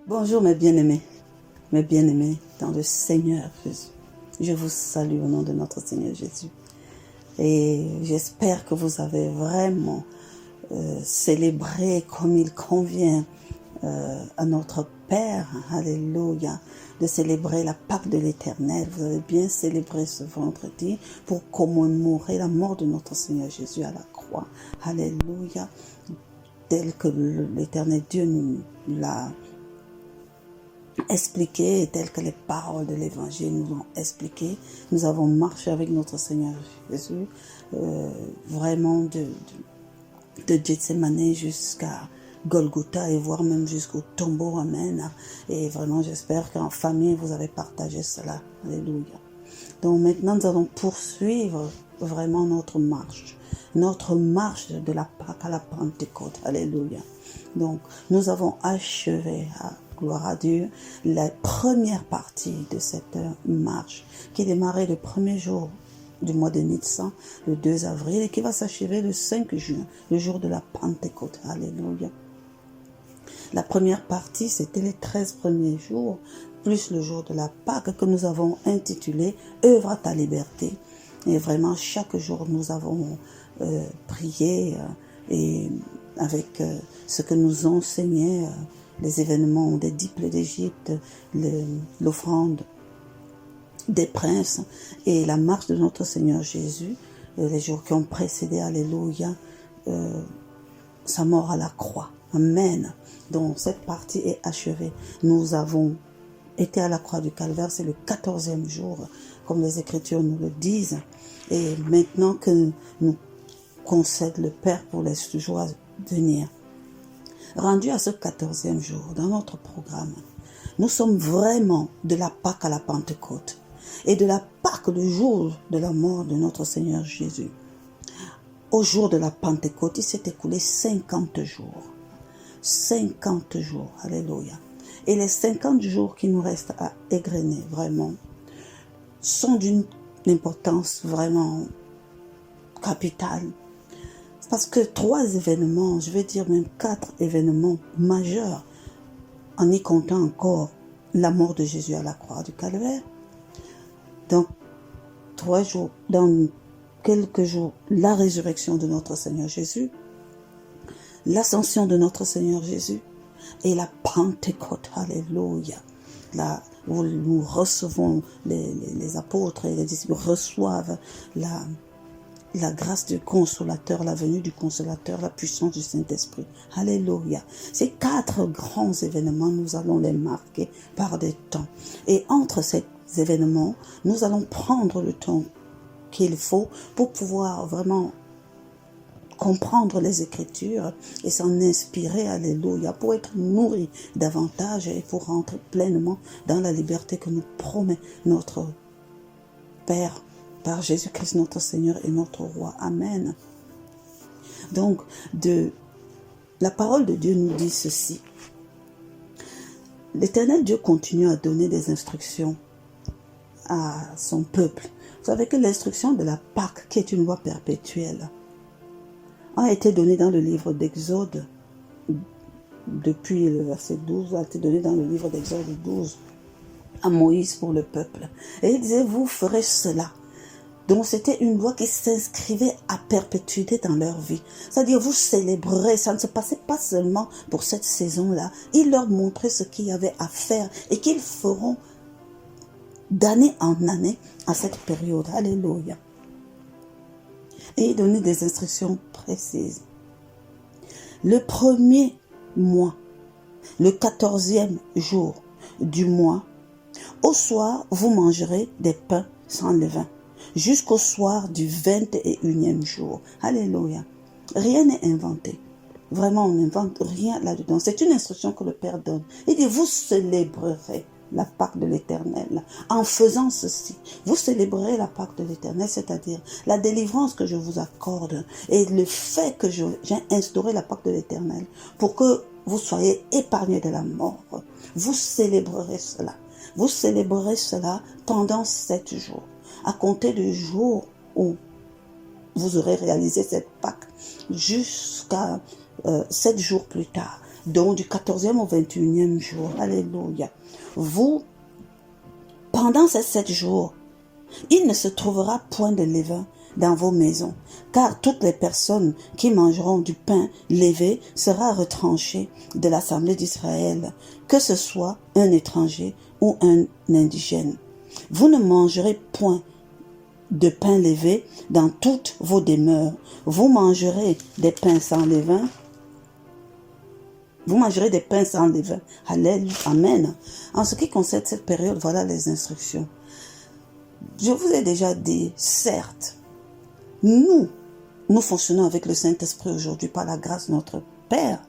Bonjour mes bien-aimés dans le Seigneur Jésus. Je vous salue au nom de notre Seigneur Jésus. Et j'espère que vous avez vraiment célébré comme il convient à notre Père, alléluia, de célébrer la Pâque de l'Éternel. Vous avez bien célébré ce vendredi pour commémorer la mort de notre Seigneur Jésus à la croix. Alléluia, tel que l'Éternel Dieu nous l'a expliqué, tel que les paroles de l'Évangile nous ont expliqué. Nous avons marché avec notre Seigneur Jésus, vraiment de Gethsemane jusqu'à Golgotha et voire même jusqu'au tombeau, amen. Et vraiment, j'espère qu'en famille, vous avez partagé cela. Alléluia. Donc maintenant, nous allons poursuivre vraiment notre marche de la Pâque à la Pentecôte. Alléluia. Donc, nous avons achevé, gloire à Dieu, la première partie de cette marche qui démarrait le premier jour du mois de Nissan, le 2 avril, et qui va s'achever le 5 juin, le jour de la Pentecôte. Alléluia. La première partie, c'était les 13 premiers jours, plus le jour de la Pâque que nous avons intitulé « Œuvre à ta liberté ». Et vraiment, chaque jour, nous avons prié et avec ce que nous enseignaient les événements des 10 plaies d'Égypte, l'offrande des princes et la marche de notre Seigneur Jésus, les jours qui ont précédé, alléluia, sa mort à la croix. Amen. Donc cette partie est achevée. Nous avons été à la croix du Calvaire, c'est le 14e jour, comme les Écritures nous le disent. Et maintenant que nous concède le Père pour les jours à venir, rendu à ce 14e jour, dans notre programme, nous sommes vraiment de la Pâque à la Pentecôte et de la Pâque le jour de la mort de notre Seigneur Jésus. Au jour de la Pentecôte, il s'est écoulé 50 jours. 50 jours, alléluia. Et les 50 jours qui nous restent à égrener, vraiment, sont d'une importance vraiment capitale. Parce que 3 événements, je vais dire même 4 événements majeurs, en y comptant encore la mort de Jésus à la croix du Calvaire. Donc, 3 jours, dans quelques jours, la résurrection de notre Seigneur Jésus, l'ascension de notre Seigneur Jésus et la Pentecôte, alléluia, là où nous recevons, les apôtres et les disciples reçoivent la grâce du consolateur, la venue du consolateur, la puissance du Saint-Esprit. Alléluia. Ces 4 grands événements, nous allons les marquer par des temps. Et entre ces événements, nous allons prendre le temps qu'il faut pour pouvoir vraiment comprendre les Écritures et s'en inspirer, alléluia, pour être nourri davantage et pour rentrer pleinement dans la liberté que nous promet notre Père par Jésus-Christ notre Seigneur et notre Roi. Amen. Donc, la parole de Dieu nous dit ceci. L'Éternel Dieu continue à donner des instructions à son peuple. Vous savez que l'instruction de la Pâque, qui est une loi perpétuelle, a été donnée dans le livre d'Exode, depuis le verset 12, a été donnée dans le livre d'Exode 12 à Moïse pour le peuple. Et il disait, vous ferez cela. Donc c'était une loi qui s'inscrivait à perpétuité dans leur vie. C'est-à-dire vous célébrerez, ça ne se passait pas seulement pour cette saison-là. Il leur montrait ce qu'il y avait à faire et qu'ils feront d'année en année à cette période. Alléluia. Et il donnait des instructions précises. Le premier mois, le 14e jour du mois, au soir, vous mangerez des pains sans levain, jusqu'au soir du 21e jour. Alléluia. Rien n'est inventé. Vraiment, on n'invente rien là-dedans. C'est une instruction que le Père donne. Il dit, vous célébrerez la Pâque de l'Éternel. En faisant ceci, vous célébrerez la Pâque de l'Éternel, c'est-à-dire la délivrance que je vous accorde et le fait que j'ai instauré la Pâque de l'Éternel pour que vous soyez épargnés de la mort. Vous célébrerez cela. Vous célébrerez cela pendant 7 jours. À compter du jour où vous aurez réalisé cette Pâque jusqu'à 7 jours plus tard. Donc du 14e au 21e jour, alléluia, vous, pendant ces 7 jours, il ne se trouvera point de levain dans vos maisons, car toutes les personnes qui mangeront du pain levé sera retranchées de l'assemblée d'Israël, que ce soit un étranger ou un indigène. Vous ne mangerez point de pain levé dans toutes vos demeures. Vous mangerez des pains sans levain. Vous mangerez des pains sans levain. Alléluia. Amen. En ce qui concerne cette période, voilà les instructions. Je vous ai déjà dit, certes, nous fonctionnons avec le Saint-Esprit aujourd'hui par la grâce de notre Père,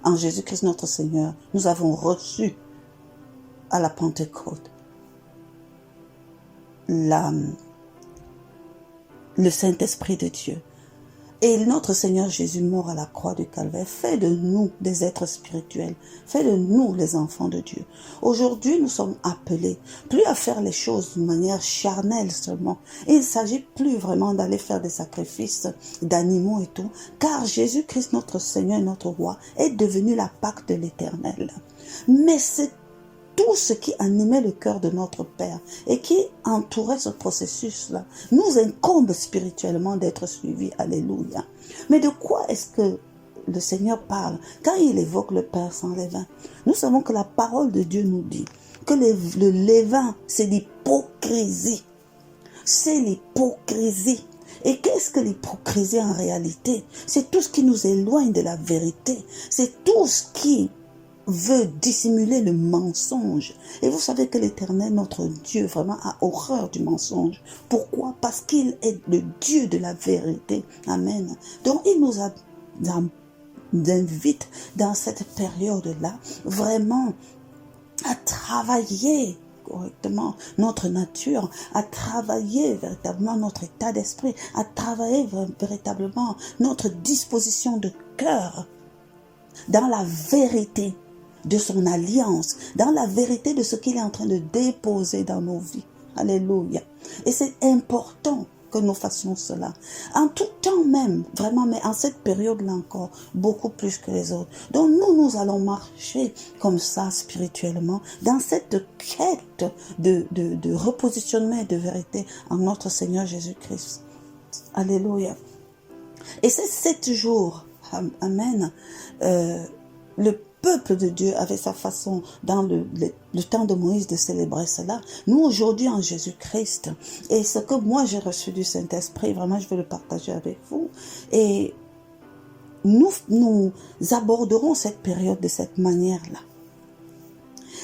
en Jésus-Christ notre Seigneur. Nous avons reçu à la Pentecôte le Saint-Esprit de Dieu. Et notre Seigneur Jésus mort à la croix du Calvaire fait de nous des êtres spirituels, fait de nous les enfants de Dieu. Aujourd'hui, nous sommes appelés plus à faire les choses de manière charnelle seulement. Et il ne s'agit plus vraiment d'aller faire des sacrifices d'animaux et tout, car Jésus-Christ, notre Seigneur et notre Roi, est devenu la Pâque de l'Éternel. Mais c'est tout ce qui animait le cœur de notre Père et qui entourait ce processus-là nous incombe spirituellement d'être suivis. Alléluia. Mais de quoi est-ce que le Seigneur parle quand il évoque le pain sans levain? Nous savons que la parole de Dieu nous dit que le levain, c'est l'hypocrisie. C'est l'hypocrisie. Et qu'est-ce que l'hypocrisie en réalité? C'est tout ce qui nous éloigne de la vérité. C'est tout ce qui veut dissimuler le mensonge. Et vous savez que l'Éternel, notre Dieu, vraiment a horreur du mensonge. Pourquoi? Parce qu'il est le Dieu de la vérité. Amen. Donc il nous invite dans cette période-là vraiment à travailler correctement notre nature, à travailler véritablement notre état d'esprit, à travailler véritablement notre disposition de cœur dans la vérité de son alliance, dans la vérité de ce qu'il est en train de déposer dans nos vies. Alléluia. Et c'est important que nous fassions cela. En tout temps même, vraiment, mais en cette période-là encore, beaucoup plus que les autres. Donc nous allons marcher comme ça spirituellement, dans cette quête de repositionnement et de vérité en notre Seigneur Jésus-Christ. Alléluia. Et c'est 7 jours, amen, le peuple de Dieu avait sa façon dans le temps de Moïse de célébrer cela. Nous aujourd'hui en Jésus-Christ, et ce que moi j'ai reçu du Saint-Esprit, vraiment je veux le partager avec vous, et nous aborderons cette période de cette manière-là.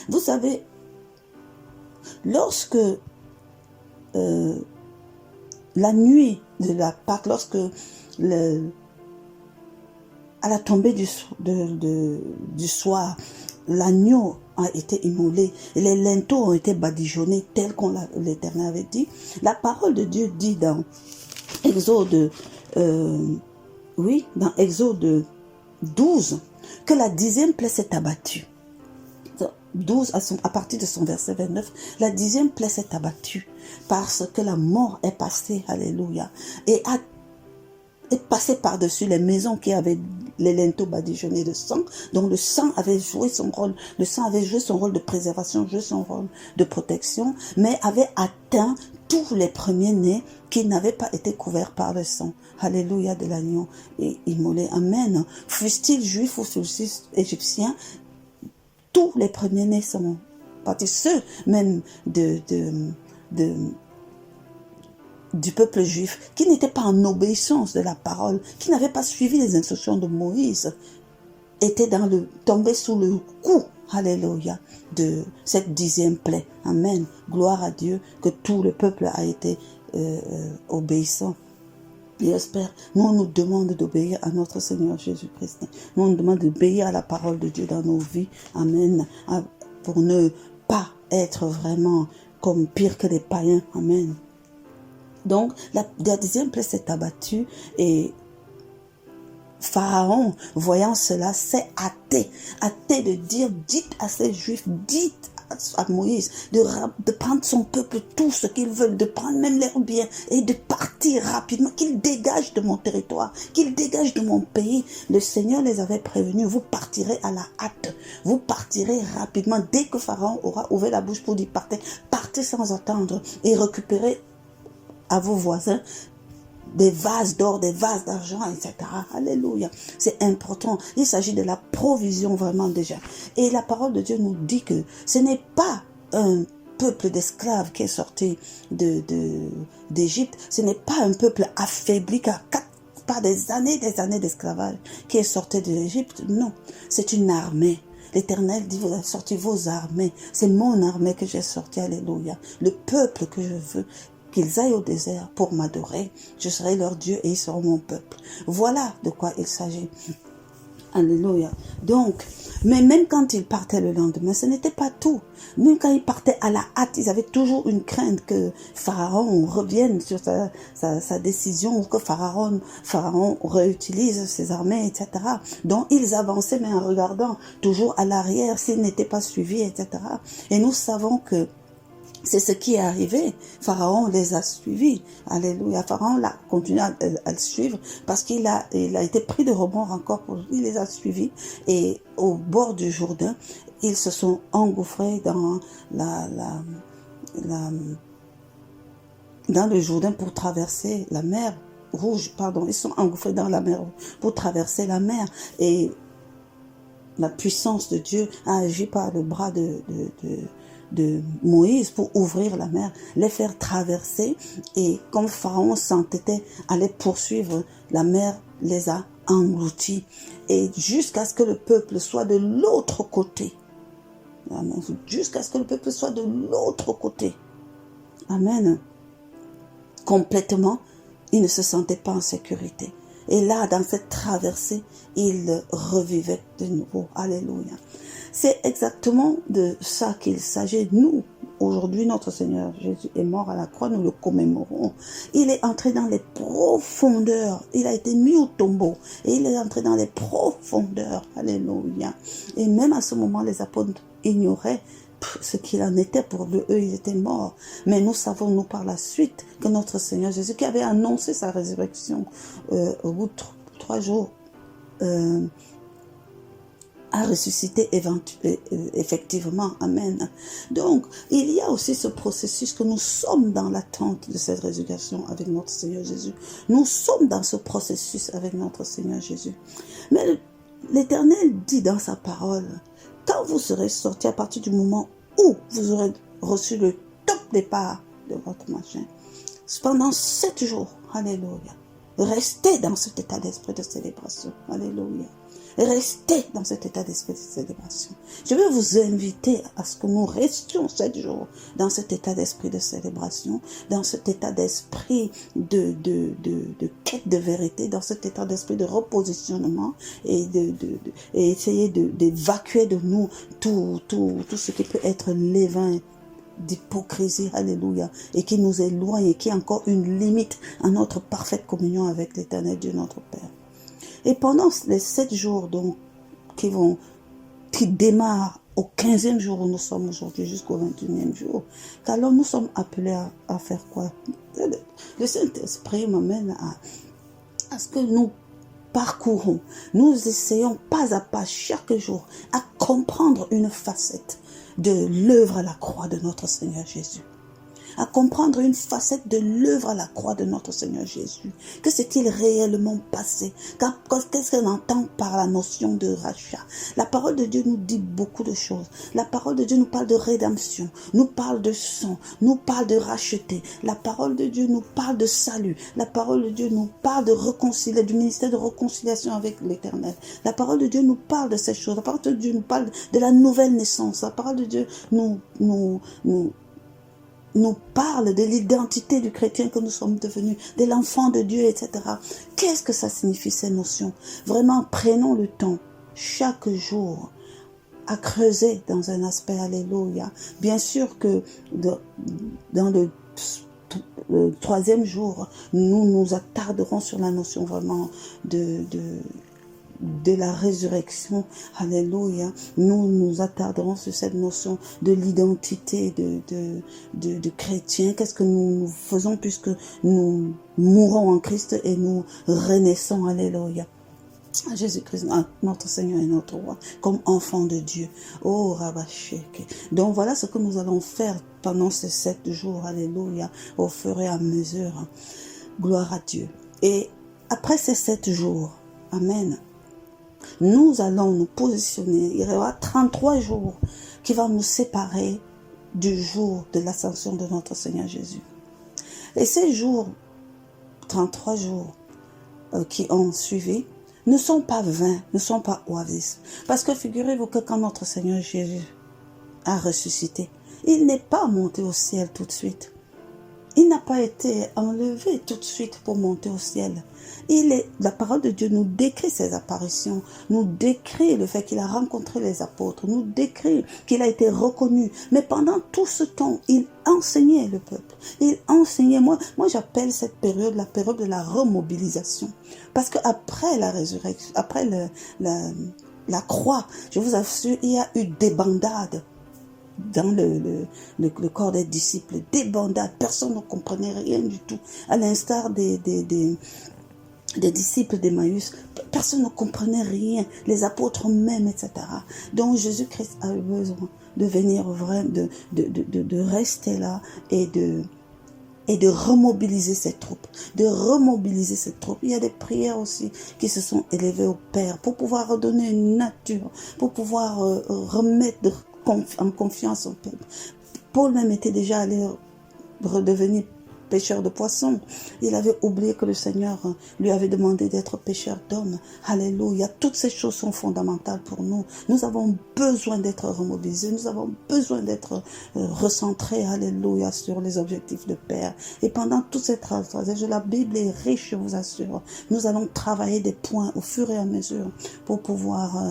Vous savez, lorsque la nuit de la Pâque, lorsque à la tombée du soir, l'agneau a été immolé et les linteaux ont été badigeonnés tel qu'on l'Éternel avait dit. La parole de Dieu dit dans Exode, dans Exode 12, que la 10e plaie s'est abattue. 12 à partir de son verset 29, la 10e plaie s'est abattue parce que la mort est passée, alléluia, et est passé par-dessus les maisons qui avaient les linteaux badigeonnés de sang. Donc le sang avait joué son rôle. Le sang avait joué son rôle de préservation, joué son rôle de protection, mais avait atteint tous les premiers-nés qui n'avaient pas été couverts par le sang. Alléluia, de l'agneau immolé. Amen. Fussent-ils juifs ou fussent-ils égyptiens, tous les premiers-nés sont partis. Ceux même du peuple juif, qui n'était pas en obéissance de la parole, qui n'avait pas suivi les instructions de Moïse, était tombé sous le coup, alléluia, de cette 10e plaie. Amen. Gloire à Dieu que tout le peuple a été obéissant. Et j'espère, nous on nous demande d'obéir à notre Seigneur Jésus-Christ. Nous on nous demande d'obéir à la parole de Dieu dans nos vies. Amen. Pour ne pas être vraiment comme pire que les païens. Amen. Donc, la 10e plaie s'est abattue et Pharaon, voyant cela, s'est hâté de dire, dites à ces Juifs, dites à Moïse de prendre son peuple, tout ce qu'ils veulent, de prendre même leurs biens et de partir rapidement, qu'ils dégagent de mon territoire, qu'ils dégagent de mon pays. Le Seigneur les avait prévenus, vous partirez à la hâte, vous partirez rapidement. Dès que Pharaon aura ouvert la bouche pour dire partez, partez sans attendre et récupérez à vos voisins des vases d'or, des vases d'argent, etc. Alléluia. C'est important. Il s'agit de la provision vraiment déjà. Et la parole de Dieu nous dit que ce n'est pas un peuple d'esclaves qui est sorti d'Égypte. Ce n'est pas un peuple affaibli par des années d'esclavage qui est sorti de l'Égypte. Non, c'est une armée. L'Éternel dit, vous avez sorti vos armées. C'est mon armée que j'ai sortie. Alléluia. Le peuple que je veux qu'ils aillent au désert pour m'adorer. Je serai leur Dieu et ils seront mon peuple. Voilà de quoi il s'agit. Alléluia. Donc, mais même quand ils partaient le lendemain, ce n'était pas tout. Même quand ils partaient à la hâte, ils avaient toujours une crainte que Pharaon revienne sur sa décision, ou que Pharaon réutilise ses armées, etc. Donc, ils avançaient, mais en regardant toujours à l'arrière, s'ils n'étaient pas suivis, etc. Et nous savons que c'est ce qui est arrivé. Pharaon les a suivis. Alléluia. Pharaon l'a continué à le suivre parce qu'il a été pris de remords encore. Il les a suivis. Et au bord du Jourdain, ils se sont engouffrés dans dans le Jourdain pour traverser la mer Rouge. Pardon, ils sont engouffrés dans la mer pour traverser la mer. Et la puissance de Dieu a agi par le bras de Moïse pour ouvrir la mer, les faire traverser, et comme Pharaon s'entêtait à les poursuivre, la mer les a engloutis, et jusqu'à ce que le peuple soit de l'autre côté. Amen. Jusqu'à ce que le peuple soit de l'autre côté. Amen. Complètement, il ne se sentait pas en sécurité. Et là, dans cette traversée, il revivait de nouveau. Alléluia. C'est exactement de ça qu'il s'agit. Nous, aujourd'hui, notre Seigneur Jésus est mort à la croix, nous le commémorons. Il est entré dans les profondeurs. Il a été mis au tombeau. Et il est entré dans les profondeurs. Alléluia. Et même à ce moment, les apôtres ignoraient ce qu'il en était pour eux. Eux, ils étaient morts. Mais nous savons, nous, par la suite, que notre Seigneur Jésus, qui avait annoncé sa résurrection au bout de 3 jours, a ressuscité effectivement. Amen. Donc, il y a aussi ce processus que nous sommes dans l'attente de cette résurrection avec notre Seigneur Jésus. Nous sommes dans ce processus avec notre Seigneur Jésus. Mais l'Éternel dit dans sa parole, quand vous serez sortis à partir du moment où vous aurez reçu le top départ de votre machin, pendant 7 jours, alléluia, restez dans cet état d'esprit de célébration. Alléluia. Restez dans cet état d'esprit de célébration. Je veux vous inviter à ce que nous restions 7 jours dans cet état d'esprit de célébration, dans cet état d'esprit de quête de vérité, dans cet état d'esprit de repositionnement, et et essayer d'évacuer de nous tout ce qui peut être levain d'hypocrisie, alléluia, et qui nous éloigne et qui est encore une limite à notre parfaite communion avec l'Éternel Dieu notre Père. Et pendant les 7 jours donc qui démarrent au 15e jour où nous sommes aujourd'hui jusqu'au 21e jour, alors nous sommes appelés à faire quoi? Le Saint-Esprit m'amène à ce que nous parcourons, nous essayons pas à pas chaque jour à comprendre une facette de l'œuvre à la croix de notre Seigneur Jésus. À comprendre une facette de l'œuvre à la croix de notre Seigneur Jésus. Que s'est-il réellement passé? Qu'est-ce qu'on entend par la notion de rachat? La parole de Dieu nous dit beaucoup de choses. La parole de Dieu nous parle de rédemption, nous parle de sang, nous parle de racheter. La parole de Dieu nous parle de salut. La parole de Dieu nous parle de réconciliation, du ministère de réconciliation avec l'Éternel. La parole de Dieu nous parle de ces choses. La parole de Dieu nous parle de la nouvelle naissance. La parole de Dieu nous parle de l'identité du chrétien que nous sommes devenus, de l'enfant de Dieu, etc. Qu'est-ce que ça signifie, ces notions? Vraiment, prenons le temps, chaque jour, à creuser dans un aspect, alléluia. Bien sûr que dans le 3e jour, nous nous attarderons sur la notion vraiment de la résurrection, alléluia, nous nous attarderons sur cette notion de l'identité de chrétiens. Qu'est-ce que nous faisons puisque nous mourons en Christ et nous renaissons, alléluia. Jésus-Christ, notre Seigneur et notre Roi, comme enfant de Dieu. Oh, Rabasheke. Donc voilà ce que nous allons faire pendant ces 7 jours, alléluia, au fur et à mesure. Gloire à Dieu. Et après ces 7 jours, amen, nous allons nous positionner. Il y aura 33 jours qui vont nous séparer du jour de l'ascension de notre Seigneur Jésus. Et ces jours, 33 jours qui ont suivi, ne sont pas vains, ne sont pas oasis. Parce que figurez-vous que quand notre Seigneur Jésus a ressuscité, il n'est pas monté au ciel tout de suite. Il n'a pas été enlevé tout de suite pour monter au ciel. La parole de Dieu nous décrit ses apparitions, nous décrit le fait qu'il a rencontré les apôtres, nous décrit qu'il a été reconnu. Mais pendant tout ce temps, il enseignait le peuple. Il enseignait. Moi j'appelle cette période la période de la remobilisation. Parce qu'après la résurrection, après la croix, je vous assure, il y a eu des bandades dans le corps des disciples, des bandades, personne ne comprenait rien du tout, à l'instar des disciples d'Emmaüs, personne ne comprenait rien, les apôtres même, etc. Donc Jésus-Christ a eu besoin de venir vraiment, de rester là et de remobiliser ces troupes, Il y a des prières aussi qui se sont élevées au Père pour pouvoir redonner une nature, pour pouvoir remettre en confiance au peuple. Paul même était déjà allé redevenir pêcheur de poissons. Il avait oublié que le Seigneur lui avait demandé d'être pêcheur d'hommes. Alléluia. Toutes ces choses sont fondamentales pour nous. Nous avons besoin d'être remobilisés. Nous avons besoin d'être recentrés. Alléluia. Sur les objectifs de Père. Et pendant toute cette trajectoire, la Bible est riche, je vous assure. Nous allons travailler des points au fur et à mesure pour pouvoir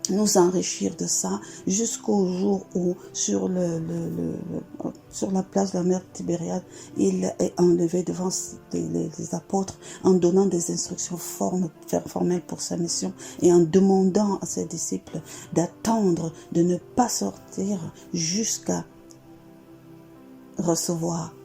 nous enrichir de ça jusqu'au jour où sur la place de la mer Tibériade, il est enlevé devant les apôtres en donnant des instructions formelles pour sa mission et en demandant à ses disciples d'attendre, de ne pas sortir jusqu'à recevoir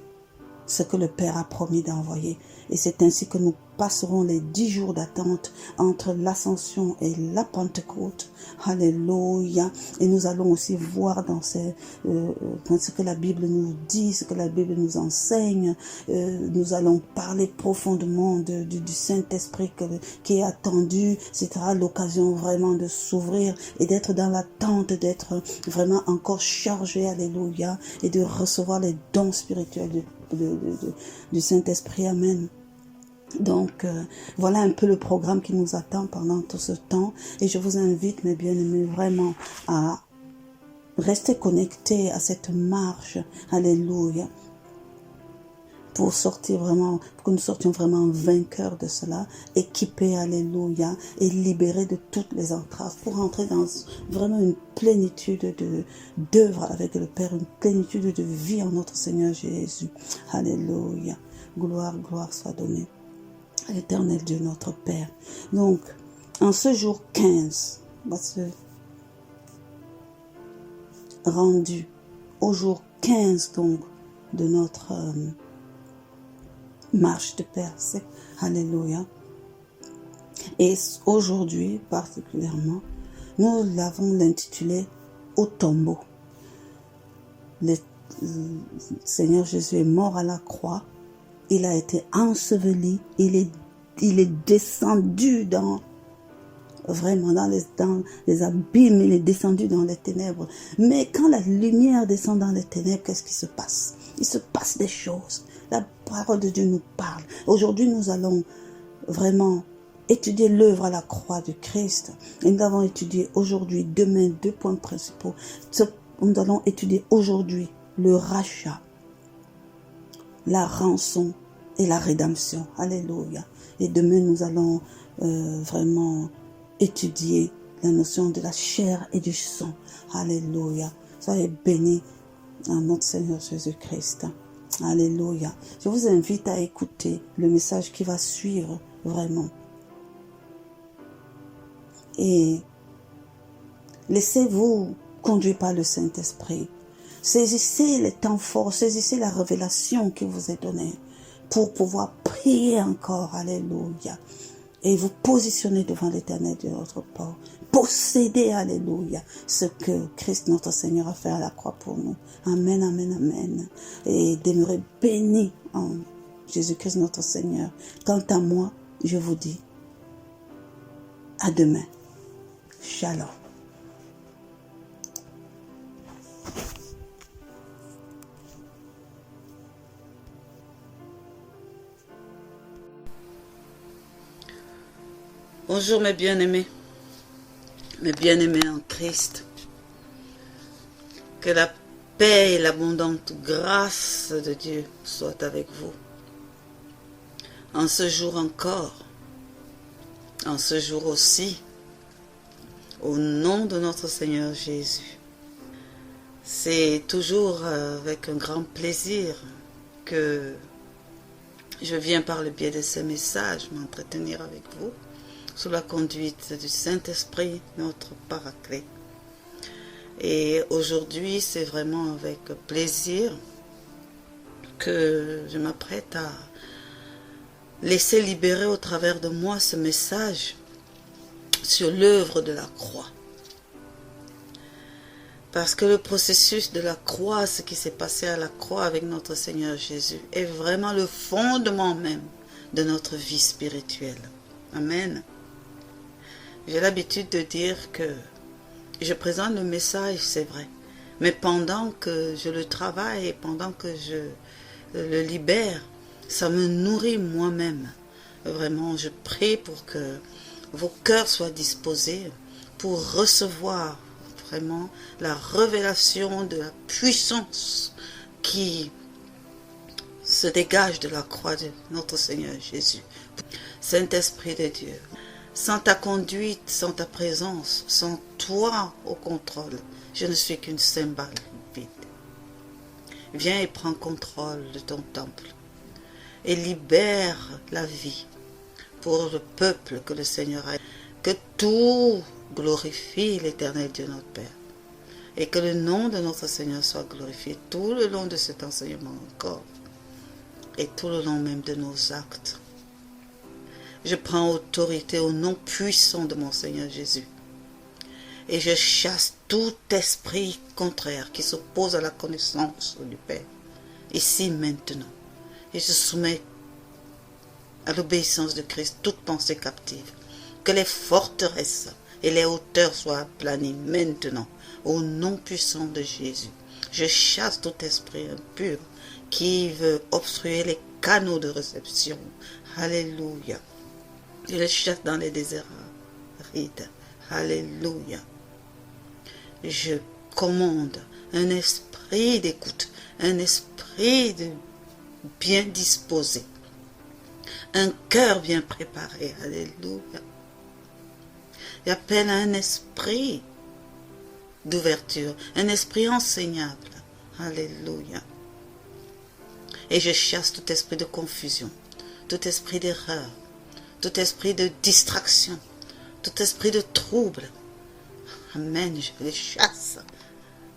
ce que le Père a promis d'envoyer. Et c'est ainsi que nous passerons les 10 jours d'attente entre l'ascension et la Pentecôte. Alléluia. Et nous allons aussi voir dans ce que la Bible nous dit, ce que la Bible nous enseigne. Nous allons parler profondément du Saint-Esprit qui est attendu. Ce sera l'occasion vraiment de s'ouvrir et d'être dans l'attente, d'être vraiment encore chargé, alléluia, et de recevoir les dons spirituels du Saint-Esprit. Amen. Donc, voilà un peu le programme qui nous attend pendant tout ce temps. Et je vous invite, mes bien-aimés, vraiment à rester connectés à cette marche. Alléluia. Pour que nous sortions vraiment vainqueurs de cela, équipés, alléluia, et libérés de toutes les entraves, pour entrer dans vraiment une plénitude d'œuvre avec le Père, une plénitude de vie en notre Seigneur Jésus. Alléluia. Gloire soit donnée à l'Éternel Dieu notre Père. Donc, en ce jour 15, on va se rendu au jour 15 donc de notre marche de percée. Alléluia. Et aujourd'hui, particulièrement, nous l'avons intitulé au tombeau. Le Seigneur Jésus est mort à la croix. Il a été enseveli. Il est descendu dans les abîmes. Il est descendu dans les ténèbres. Mais quand la lumière descend dans les ténèbres, qu'est-ce qui se passe? Il se passe des choses. La parole de Dieu nous parle. Aujourd'hui, nous allons vraiment étudier l'œuvre à la croix du Christ. Et nous avons étudié aujourd'hui, demain, 2 points principaux. Nous allons étudier aujourd'hui le rachat, la rançon et la rédemption. Alléluia. Et demain, nous allons vraiment étudier la notion de la chair et du sang. Alléluia. Soyez bénis en notre Seigneur Jésus-Christ. Alléluia. Je vous invite à écouter le message qui va suivre vraiment. Et laissez-vous conduire par le Saint-Esprit. Saisissez les temps forts, saisissez la révélation qui vous est donnée pour pouvoir prier encore. Alléluia. Et vous positionner devant l'Éternel de notre part. Posséder, alléluia, ce que Christ notre Seigneur a fait à la croix pour nous. Amen, amen, amen. Et demeurez bénis en Jésus-Christ notre Seigneur. Quant à moi, je vous dis à demain. Shalom. Bonjour mes bien-aimés en Christ. Que la paix et l'abondante grâce de Dieu soient avec vous. En ce jour encore, en ce jour aussi, au nom de notre Seigneur Jésus. C'est toujours avec un grand plaisir que je viens par le biais de ces messages m'entretenir avec vous, sous la conduite du Saint-Esprit, notre Paraclet. Et aujourd'hui, c'est vraiment avec plaisir que je m'apprête à laisser libérer au travers de moi ce message sur l'œuvre de la croix. Parce que le processus de la croix, ce qui s'est passé à la croix avec notre Seigneur Jésus, est vraiment le fondement même de notre vie spirituelle. Amen. J'ai l'habitude de dire que je présente le message, c'est vrai, mais pendant que je le travaille et pendant que je le libère, ça me nourrit moi-même. Vraiment, je prie pour que vos cœurs soient disposés pour recevoir vraiment la révélation de la puissance qui se dégage de la croix de notre Seigneur Jésus. Saint-Esprit de Dieu, sans ta conduite, sans ta présence, sans toi au contrôle, je ne suis qu'une cymbale vide. Viens et prends contrôle de ton temple et libère la vie pour le peuple que le Seigneur a. Que tout glorifie l'Éternel Dieu notre Père et que le nom de notre Seigneur soit glorifié tout le long de cet enseignement encore et tout le long même de nos actes. Je prends autorité au nom puissant de mon Seigneur Jésus. Et je chasse tout esprit contraire qui s'oppose à la connaissance du Père. Ici maintenant. Et je soumets à l'obéissance de Christ toute pensée captive. Que les forteresses et les hauteurs soient aplanies maintenant. Au nom puissant de Jésus. Je chasse tout esprit impur qui veut obstruer les canaux de réception. Alléluia. Je le chasse dans les déserts arides. Alléluia. Je commande un esprit d'écoute, un esprit de bien disposé, un cœur bien préparé. Alléluia. J'appelle un esprit d'ouverture, un esprit enseignable. Alléluia. Et je chasse tout esprit de confusion, tout esprit d'erreur, tout esprit de distraction, tout esprit de trouble. Amen,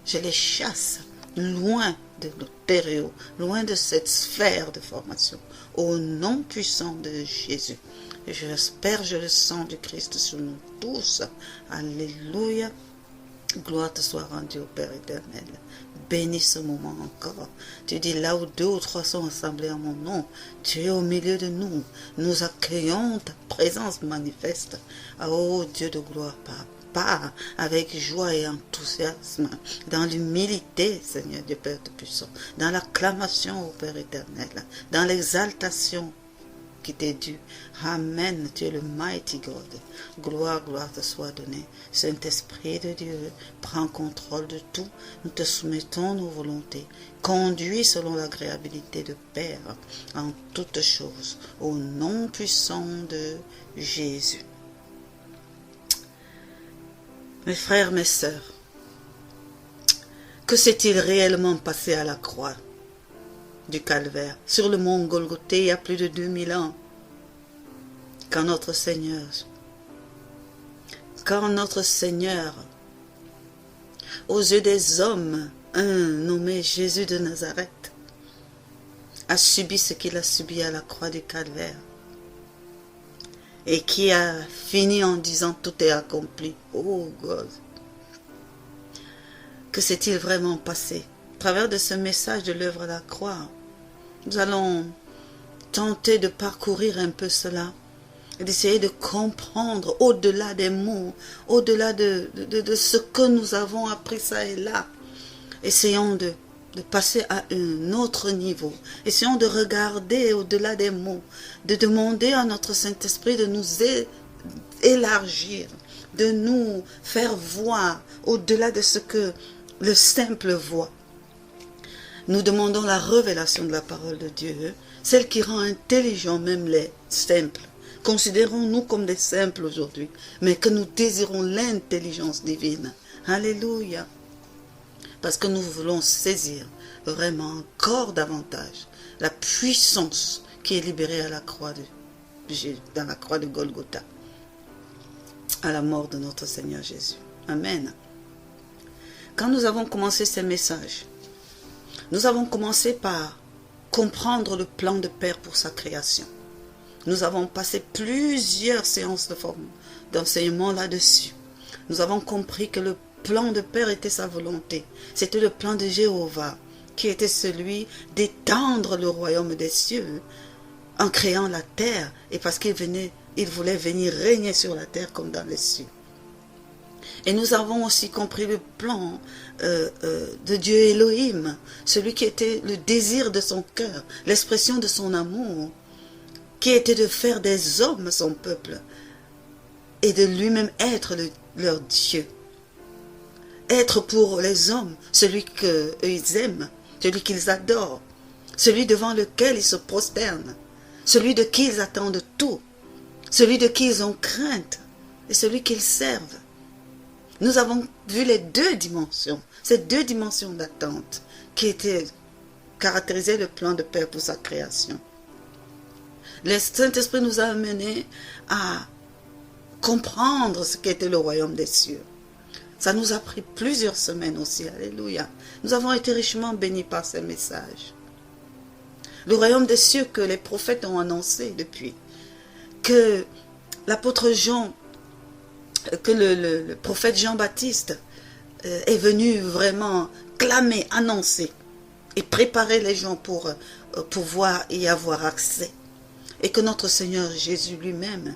je les chasse loin de l'Ontario, loin de cette sphère de formation, au nom puissant de Jésus. Et j'espère, je le sens du Christ sur nous tous. Alléluia. Gloire te soit rendue au Père éternel. Bénis ce moment encore. Tu dis là où 2 ou 3 sont assemblés en mon nom, tu es au milieu de nous. Nous accueillons ta présence manifeste. Oh Dieu de gloire, Papa, avec joie et enthousiasme, dans l'humilité, Seigneur Dieu Père de puissant, dans l'acclamation au Père éternel, dans l'exaltation qui t'est due. Amen, tu es le mighty God. Gloire, gloire te soit donnée. Saint-Esprit de Dieu, prends contrôle de tout. Nous te soumettons nos volontés. Conduis selon l'agréabilité de Père en toutes choses, au nom puissant de Jésus. Mes frères, mes sœurs, que s'est-il réellement passé à la croix du Calvaire, sur le mont Golgothée, il y a plus de 2000 ans, quand quand notre Seigneur, aux yeux des hommes, un nommé Jésus de Nazareth, a subi ce qu'il a subi à la croix du Calvaire, et qui a fini en disant tout est accompli. Oh God! Que s'est-il vraiment passé? À travers de ce message de l'œuvre à la croix, nous allons tenter de parcourir un peu cela, et d'essayer de comprendre au-delà des mots, au-delà de ce que nous avons appris ça et là. Essayons de passer à un autre niveau. Essayons de regarder au-delà des mots, de demander à notre Saint-Esprit de nous élargir, de nous faire voir au-delà de ce que le simple voit. Nous demandons la révélation de la parole de Dieu, celle qui rend intelligent même les simples. Considérons-nous comme des simples aujourd'hui, mais que nous désirons l'intelligence divine. Alléluia. Parce que nous voulons saisir vraiment encore davantage la puissance qui est libérée à la croix dans la croix de Golgotha, à la mort de notre Seigneur Jésus. Amen. Quand nous avons commencé ces messages, nous avons commencé par comprendre le plan de Père pour sa création. Nous avons passé plusieurs séances d'enseignement là-dessus. Nous avons compris que le plan de Père était sa volonté. C'était le plan de Jéhovah, qui était celui d'étendre le royaume des cieux en créant la terre, et parce qu'il voulait venir régner sur la terre comme dans les cieux. Et nous avons aussi compris le plan de Dieu Elohim, celui qui était le désir de son cœur, l'expression de son amour, qui était de faire des hommes son peuple et de lui-même être leur Dieu. Être pour les hommes celui qu'ils aiment, celui qu'ils adorent, celui devant lequel ils se prosternent, celui de qui ils attendent tout, celui de qui ils ont crainte et celui qu'ils servent. Nous avons vu les deux dimensions, ces deux dimensions d'attente qui étaient caractérisaient le plan de Père pour sa création. Le Saint-Esprit nous a amenés à comprendre ce qu'était le royaume des cieux. Ça nous a pris plusieurs semaines aussi, alléluia. Nous avons été richement bénis par ces messages. Le royaume des cieux que les prophètes ont annoncé depuis, que l'apôtre Jean, que le prophète Jean-Baptiste est venu vraiment clamer, annoncer et préparer les gens pour pouvoir y avoir accès. Et que notre Seigneur Jésus lui-même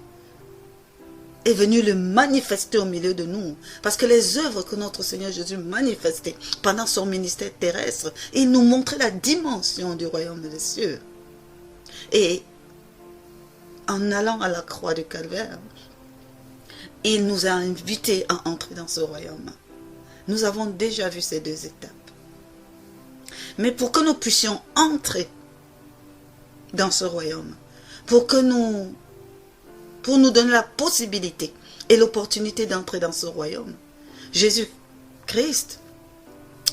est venu le manifester au milieu de nous. Parce que les œuvres que notre Seigneur Jésus manifestait pendant son ministère terrestre, il nous montrait la dimension du royaume des cieux. Et en allant à la croix du Calvaire, il nous a invités à entrer dans ce royaume. Nous avons déjà vu ces deux étapes. Mais pour que nous puissions entrer dans ce royaume, pour nous donner la possibilité et l'opportunité d'entrer dans ce royaume, Jésus-Christ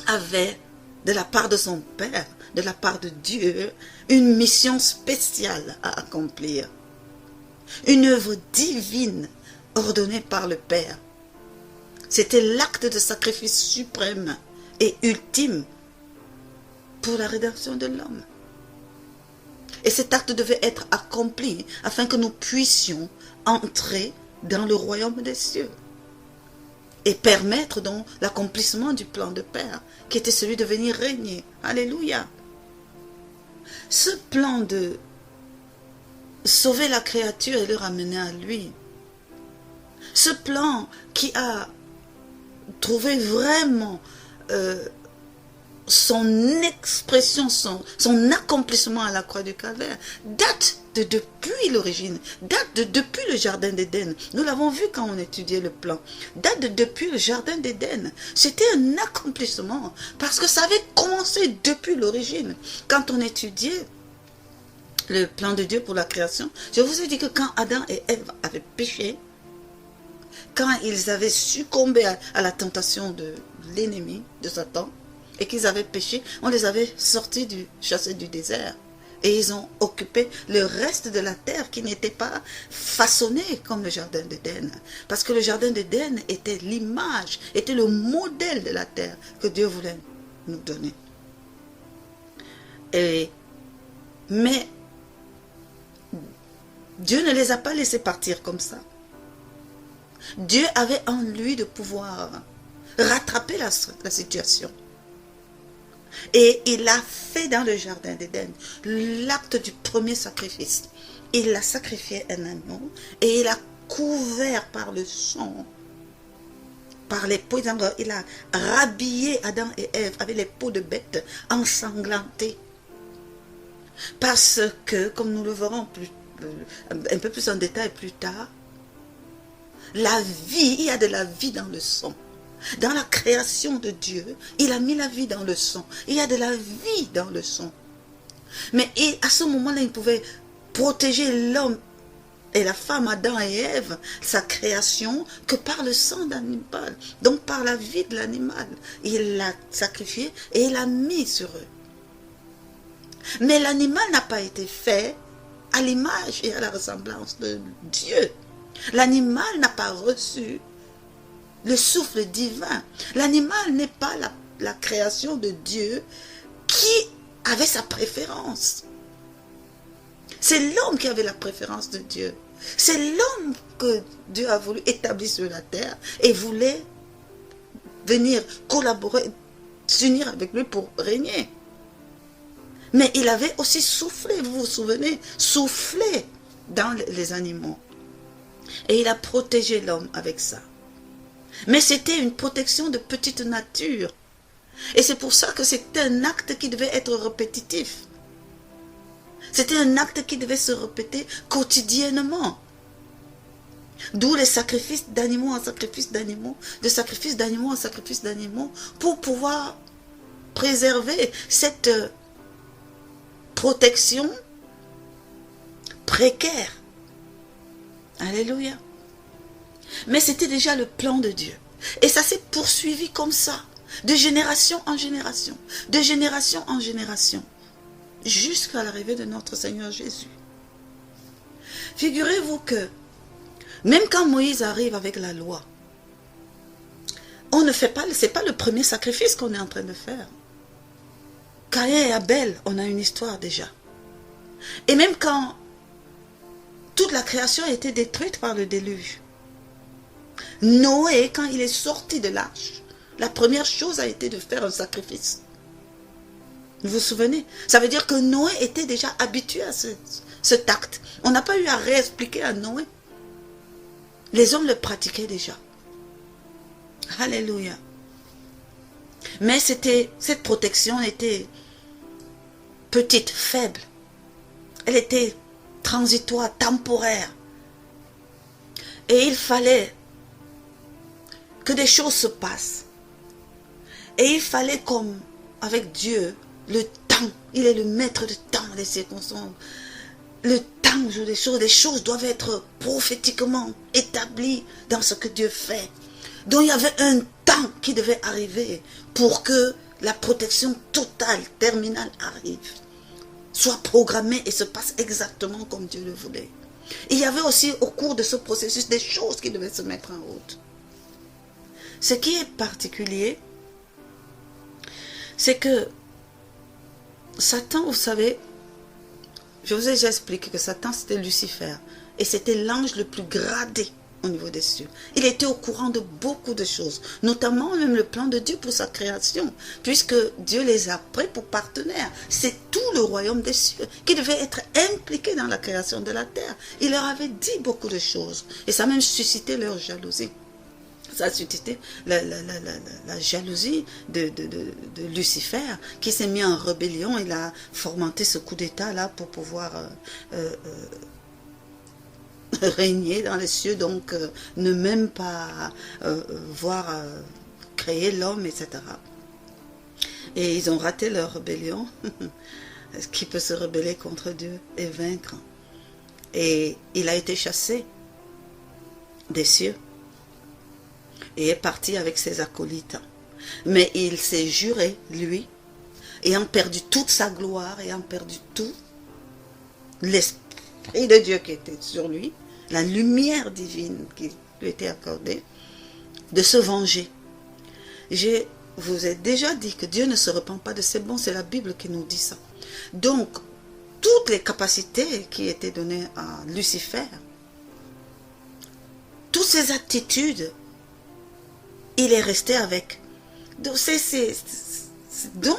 avait, de la part de son Père, de la part de Dieu, une mission spéciale à accomplir. Une œuvre divine ordonnée par le Père. C'était l'acte de sacrifice suprême et ultime pour la rédemption de l'homme. Et cet acte devait être accompli afin que nous puissions entrer dans le royaume des cieux et permettre donc l'accomplissement du plan de Père qui était celui de venir régner. Alléluia. Ce plan de sauver la créature et le ramener à lui, ce plan qui a trouvé vraiment son expression, son accomplissement à la croix du Calvaire, date de depuis l'origine, date de depuis le jardin d'Éden. Nous l'avons vu quand on étudiait le plan. Date de depuis le jardin d'Éden. C'était un accomplissement parce que ça avait commencé depuis l'origine. Quand on étudiait le plan de Dieu pour la création, je vous ai dit que quand Adam et Ève avaient péché, quand ils avaient succombé à la tentation de l'ennemi, de Satan, et qu'ils avaient péché, on les avait chassés du désert. Et ils ont occupé le reste de la terre qui n'était pas façonné comme le jardin d'Éden. Parce que le jardin d'Éden était l'image, était le modèle de la terre que Dieu voulait nous donner. Mais Dieu ne les a pas laissés partir comme ça. Dieu avait en lui de pouvoir rattraper la situation. Et il a fait dans le jardin d'Éden l'acte du premier sacrifice. Il a sacrifié un agneau et il a couvert par le sang, par les peaux. Il a rhabillé Adam et Ève avec les peaux de bête ensanglantées. Parce que, comme nous le verrons un peu plus en détail plus tard, la vie, il y a de la vie dans le sang. Dans la création de Dieu, il a mis la vie dans le sang. Il y a de la vie dans le sang. Mais à ce moment-là, il pouvait protéger l'homme et la femme, Adam et Ève, sa création, que par le sang d'animal. Donc par la vie de l'animal. Il l'a sacrifié et il l'a mis sur eux. Mais l'animal n'a pas été fait à l'image et à la ressemblance de Dieu. L'animal n'a pas reçu le souffle divin. L'animal n'est pas la création de Dieu qui avait sa préférence. C'est l'homme qui avait la préférence de Dieu. C'est l'homme que Dieu a voulu établir sur la terre et voulait venir collaborer, s'unir avec lui pour régner. Mais il avait aussi soufflé, vous vous souvenez, soufflé dans les animaux. Et il a protégé l'homme avec ça. Mais c'était une protection de petite nature. Et c'est pour ça que c'était un acte qui devait être répétitif. C'était un acte qui devait se répéter quotidiennement. D'où les sacrifices d'animaux en sacrifice d'animaux, de sacrifice d'animaux en sacrifice d'animaux, pour pouvoir préserver cette protection précaire. Alléluia. Mais c'était déjà le plan de Dieu. Et ça s'est poursuivi comme ça, de génération en génération, de génération en génération, jusqu'à l'arrivée de notre Seigneur Jésus. Figurez-vous que, même quand Moïse arrive avec la loi, on ne fait pas, c'est pas le premier sacrifice qu'on est en train de faire. Caïn et Abel, on a une histoire déjà. Et même quand toute la création a été détruite par le déluge, Noé, quand il est sorti de l'arche, la première chose a été de faire un sacrifice. Vous vous souvenez? Ça veut dire que Noé était déjà habitué à cet acte. On n'a pas eu à réexpliquer à Noé. Les hommes le pratiquaient déjà. Alléluia. Mais cette protection était petite, faible. Elle était transitoire, temporaire. Et il fallait que des choses se passent. Et il fallait, comme avec Dieu, le temps. Il est le maître du temps, des circonstances. Le temps joue des choses doivent être prophétiquement établies dans ce que Dieu fait. Donc il y avait un temps qui devait arriver pour que la protection totale, terminale arrive, soit programmée et se passe exactement comme Dieu le voulait. Et il y avait aussi au cours de ce processus des choses qui devaient se mettre en route. Ce qui est particulier, c'est que Satan, vous savez, je vous ai déjà expliqué que Satan c'était Lucifer et c'était l'ange le plus gradé au niveau des cieux. Il était au courant de beaucoup de choses, notamment même le plan de Dieu pour sa création, puisque Dieu les a pris pour partenaires. C'est tout le royaume des cieux qui devait être impliqué dans la création de la terre. Il leur avait dit beaucoup de choses et ça a même suscité leur jalousie. Ça a suscité la jalousie de Lucifer qui s'est mis en rébellion. Il a fomenté ce coup d'état là pour pouvoir régner dans les cieux, donc ne même pas voir créer l'homme, etc. Et ils ont raté leur rébellion. Qui peut se rebeller contre Dieu et vaincre? Et il a été chassé des cieux et est parti avec ses acolytes. Mais il s'est juré, lui, ayant perdu toute sa gloire, ayant perdu tout, l'Esprit de Dieu qui était sur lui, la lumière divine qui lui était accordée, de se venger. Je vous ai déjà dit que Dieu ne se repent pas de ses bons, c'est la Bible qui nous dit ça. Donc, toutes les capacités qui étaient données à Lucifer, toutes ses attitudes, il est resté avec. Donc, c'est donc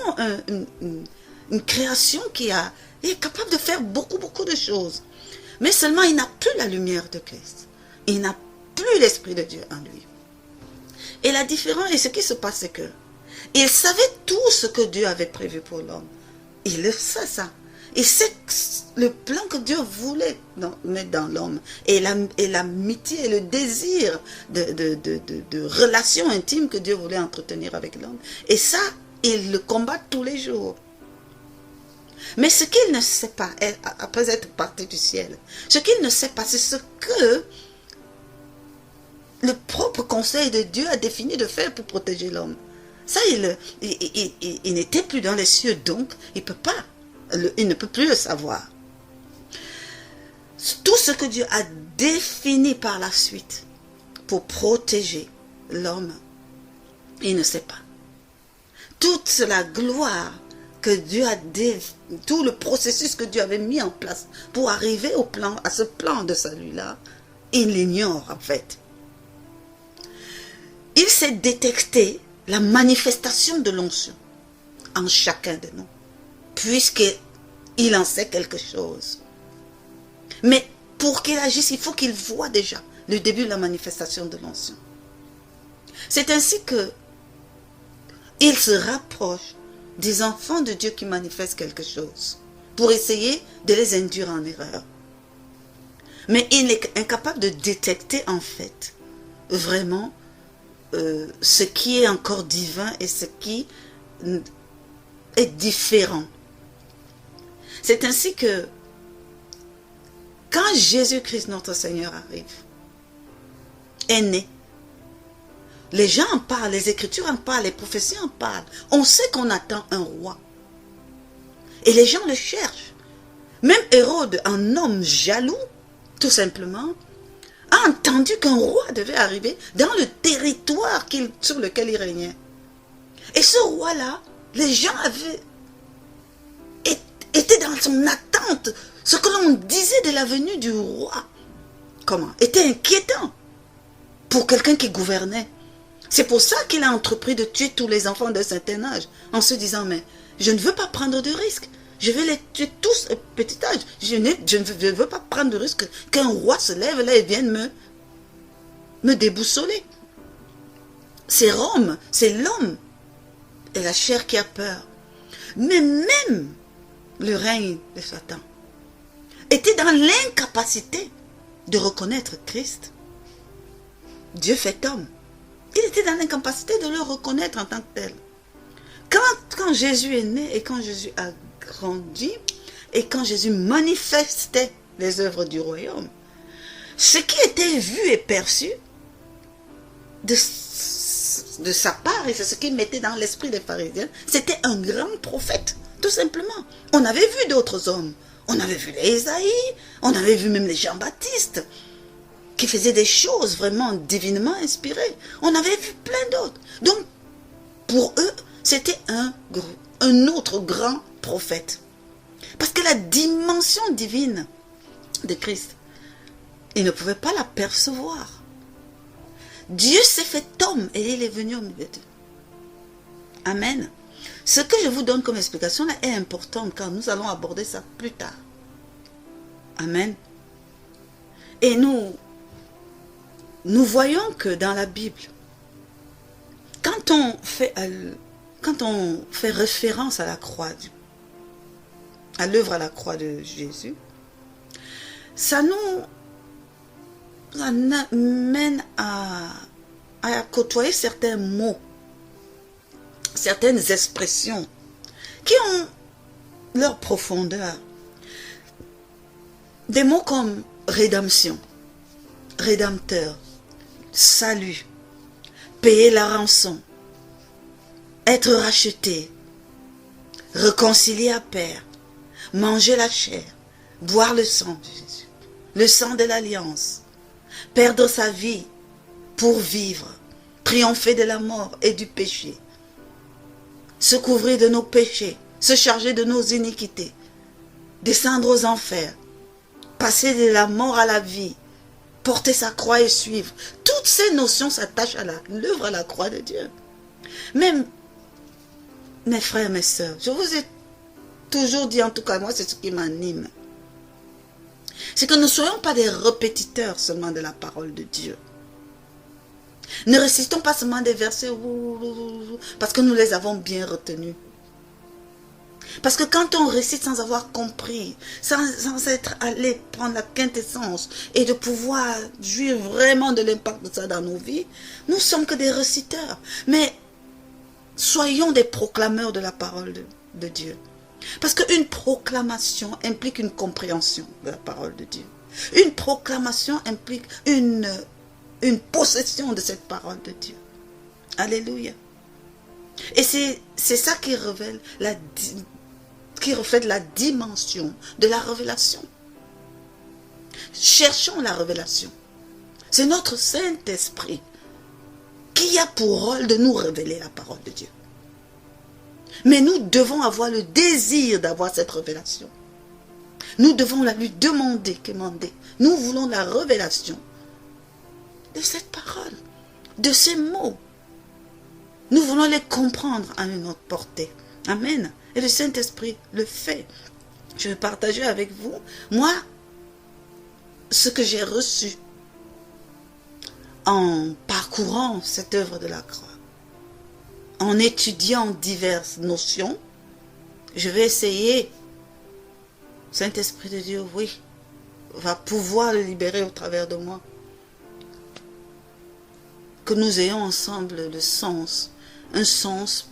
une création qui est capable de faire beaucoup de choses. Mais seulement, il n'a plus la lumière de Christ. Il n'a plus l'Esprit de Dieu en lui. Et la différence, et ce qui se passe, c'est que il savait tout ce que Dieu avait prévu pour l'homme. Il le sait ça. Il sait le plan que Dieu voulait mettre dans l'homme. Et l'amitié et le désir de relation intime que Dieu voulait entretenir avec l'homme. Et ça, il le combat tous les jours. Mais ce qu'il ne sait pas, après être parti du ciel, ce qu'il ne sait pas, c'est ce que le propre conseil de Dieu a défini de faire pour protéger l'homme. Ça, il n'était plus dans les cieux, donc il ne peut plus le savoir. Tout ce que Dieu a défini par la suite pour protéger l'homme, il ne sait pas. Toute la gloire que Dieu a tout le processus que Dieu avait mis en place pour arriver à ce plan de salut-là, il l'ignore en fait. Il sait détecter la manifestation de l'onction en chacun de nous, puisqu'il en sait quelque chose. Mais pour qu'il agisse, il faut qu'il voie déjà le début de la manifestation de l'onction. C'est ainsi que il se rapproche des enfants de Dieu qui manifestent quelque chose, pour essayer de les induire en erreur. Mais il est incapable de détecter en fait, vraiment, ce qui est encore divin et ce qui est différent. C'est ainsi que quand Jésus-Christ notre Seigneur arrive, est né, les gens en parlent, les Écritures en parlent, les prophéties en parlent. On sait qu'on attend un roi. Et les gens le cherchent. Même Hérode, un homme jaloux, tout simplement, a entendu qu'un roi devait arriver dans le territoire sur lequel il régnait. Et ce roi-là, les gens étaient dans son attente. Ce que l'on disait de la venue du roi, était inquiétant pour quelqu'un qui gouvernait. C'est pour ça qu'il a entrepris de tuer tous les enfants d'un certain âge, en se disant, mais je ne veux pas prendre de risque. Je vais les tuer tous au petit âge. Je ne veux pas prendre de risque qu'un roi se lève là et vienne me déboussoler. C'est Rome, c'est l'homme et la chair qui a peur. Mais même le règne de Satan était dans l'incapacité de reconnaître Christ. Dieu fait homme. Il était dans l'incapacité de le reconnaître en tant que tel. Quand Jésus est né et quand Jésus a grandi et quand Jésus manifestait les œuvres du royaume, ce qui était vu et perçu de sa part, et c'est ce qu'il mettait dans l'esprit des pharisiens, c'était un grand prophète, tout simplement. On avait vu d'autres hommes, on avait vu les Ésaïe, on avait vu même les Jean-Baptiste, qui faisaient des choses vraiment divinement inspirées. On avait vu plein d'autres. Donc, pour eux, c'était un autre grand prophète. Parce que la dimension divine de Christ, ils ne pouvaient pas la percevoir. Dieu s'est fait homme et il est venu au milieu d'eux. Amen. Ce que je vous donne comme explication là est important car nous allons aborder ça plus tard. Amen. Et nous voyons que dans la Bible, quand on fait référence à la croix, à l'œuvre à la croix de Jésus, ça nous amène à côtoyer certains mots, certaines expressions qui ont leur profondeur. Des mots comme rédemption, rédempteur, salut, payer la rançon, être racheté, réconcilié à Père, manger la chair, boire le sang de Jésus, le sang de l'alliance, perdre sa vie pour vivre, triompher de la mort et du péché, se couvrir de nos péchés, se charger de nos iniquités, descendre aux enfers, passer de la mort à la vie, porter sa croix et suivre. Toutes ces notions s'attachent à l'œuvre à la croix de Dieu. Même mes frères, mes sœurs, je vous ai toujours dit, en tout cas moi, c'est ce qui m'anime. C'est que nous ne soyons pas des répétiteurs seulement de la parole de Dieu. Ne récitons pas seulement des versets parce que nous les avons bien retenus. Parce que quand on récite sans avoir compris, sans être allé prendre la quintessence et de pouvoir jouir vraiment de l'impact de ça dans nos vies, nous ne sommes que des réciteurs. Mais soyons des proclameurs de la parole de Dieu. Parce qu'une proclamation implique une compréhension de la parole de Dieu. Une proclamation implique une possession de cette parole de Dieu. Alléluia. Et c'est ça qui révèle qui reflète la dimension de la révélation. Cherchons la révélation. C'est notre Saint-Esprit qui a pour rôle de nous révéler la parole de Dieu. Mais nous devons avoir le désir d'avoir cette révélation. Nous devons la lui demander, commander. Nous voulons la révélation de cette parole, de ces mots. Nous voulons les comprendre à une autre portée. Amen. Et le Saint-Esprit le fait. Je vais partager avec vous, moi, ce que j'ai reçu en parcourant cette œuvre de la croix. En étudiant diverses notions, je vais essayer, Saint-Esprit de Dieu, oui, va pouvoir le libérer au travers de moi. Que nous ayons ensemble le sens, un sens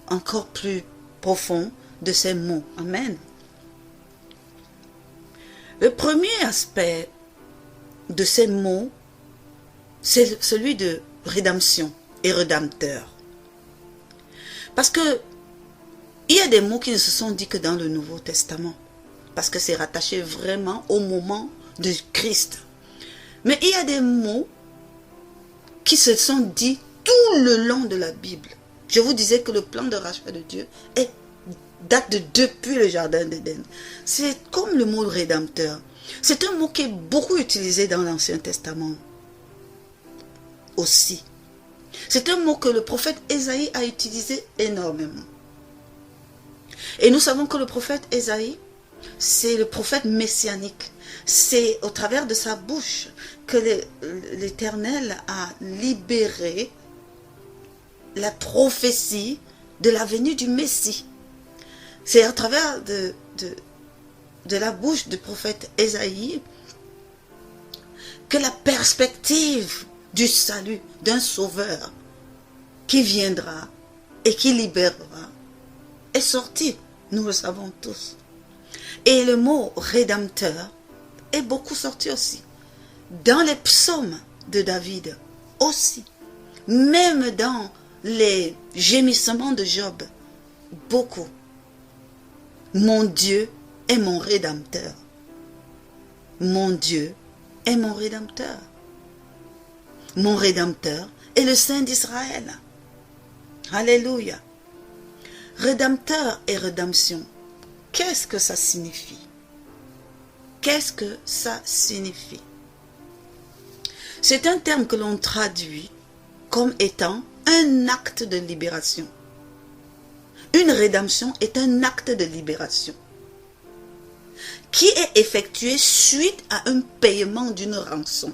encore plus profond de ces mots. Amen. Le premier aspect de ces mots, c'est celui de rédemption et rédempteur. Parce que il y a des mots qui ne se sont dits que dans le Nouveau Testament. Parce que c'est rattaché vraiment au moment de Christ. Mais il y a des mots qui se sont dits tout le long de la Bible. Je vous disais que le plan de rachat de Dieu date depuis le jardin d'Éden. C'est comme le mot rédempteur. C'est un mot qui est beaucoup utilisé dans l'Ancien Testament aussi. C'est un mot que le prophète Ésaïe a utilisé énormément. Et nous savons que le prophète Ésaïe, c'est le prophète messianique. C'est au travers de sa bouche que l'Éternel a libéré la prophétie de la venue du Messie. C'est à travers de la bouche du prophète Ésaïe que la perspective du salut d'un sauveur qui viendra et qui libérera est sortie. Nous le savons tous. Et le mot rédempteur est beaucoup sorti aussi. Dans les psaumes de David aussi. Même dans les gémissements de Job. Beaucoup. Mon Dieu est mon rédempteur. Mon Dieu est mon rédempteur. Mon rédempteur est le Saint d'Israël. Alléluia. Rédempteur et rédemption. Qu'est-ce que ça signifie? Qu'est-ce que ça signifie? C'est un terme que l'on traduit comme étant un acte de libération. Une rédemption est un acte de libération qui est effectué suite à un paiement d'une rançon.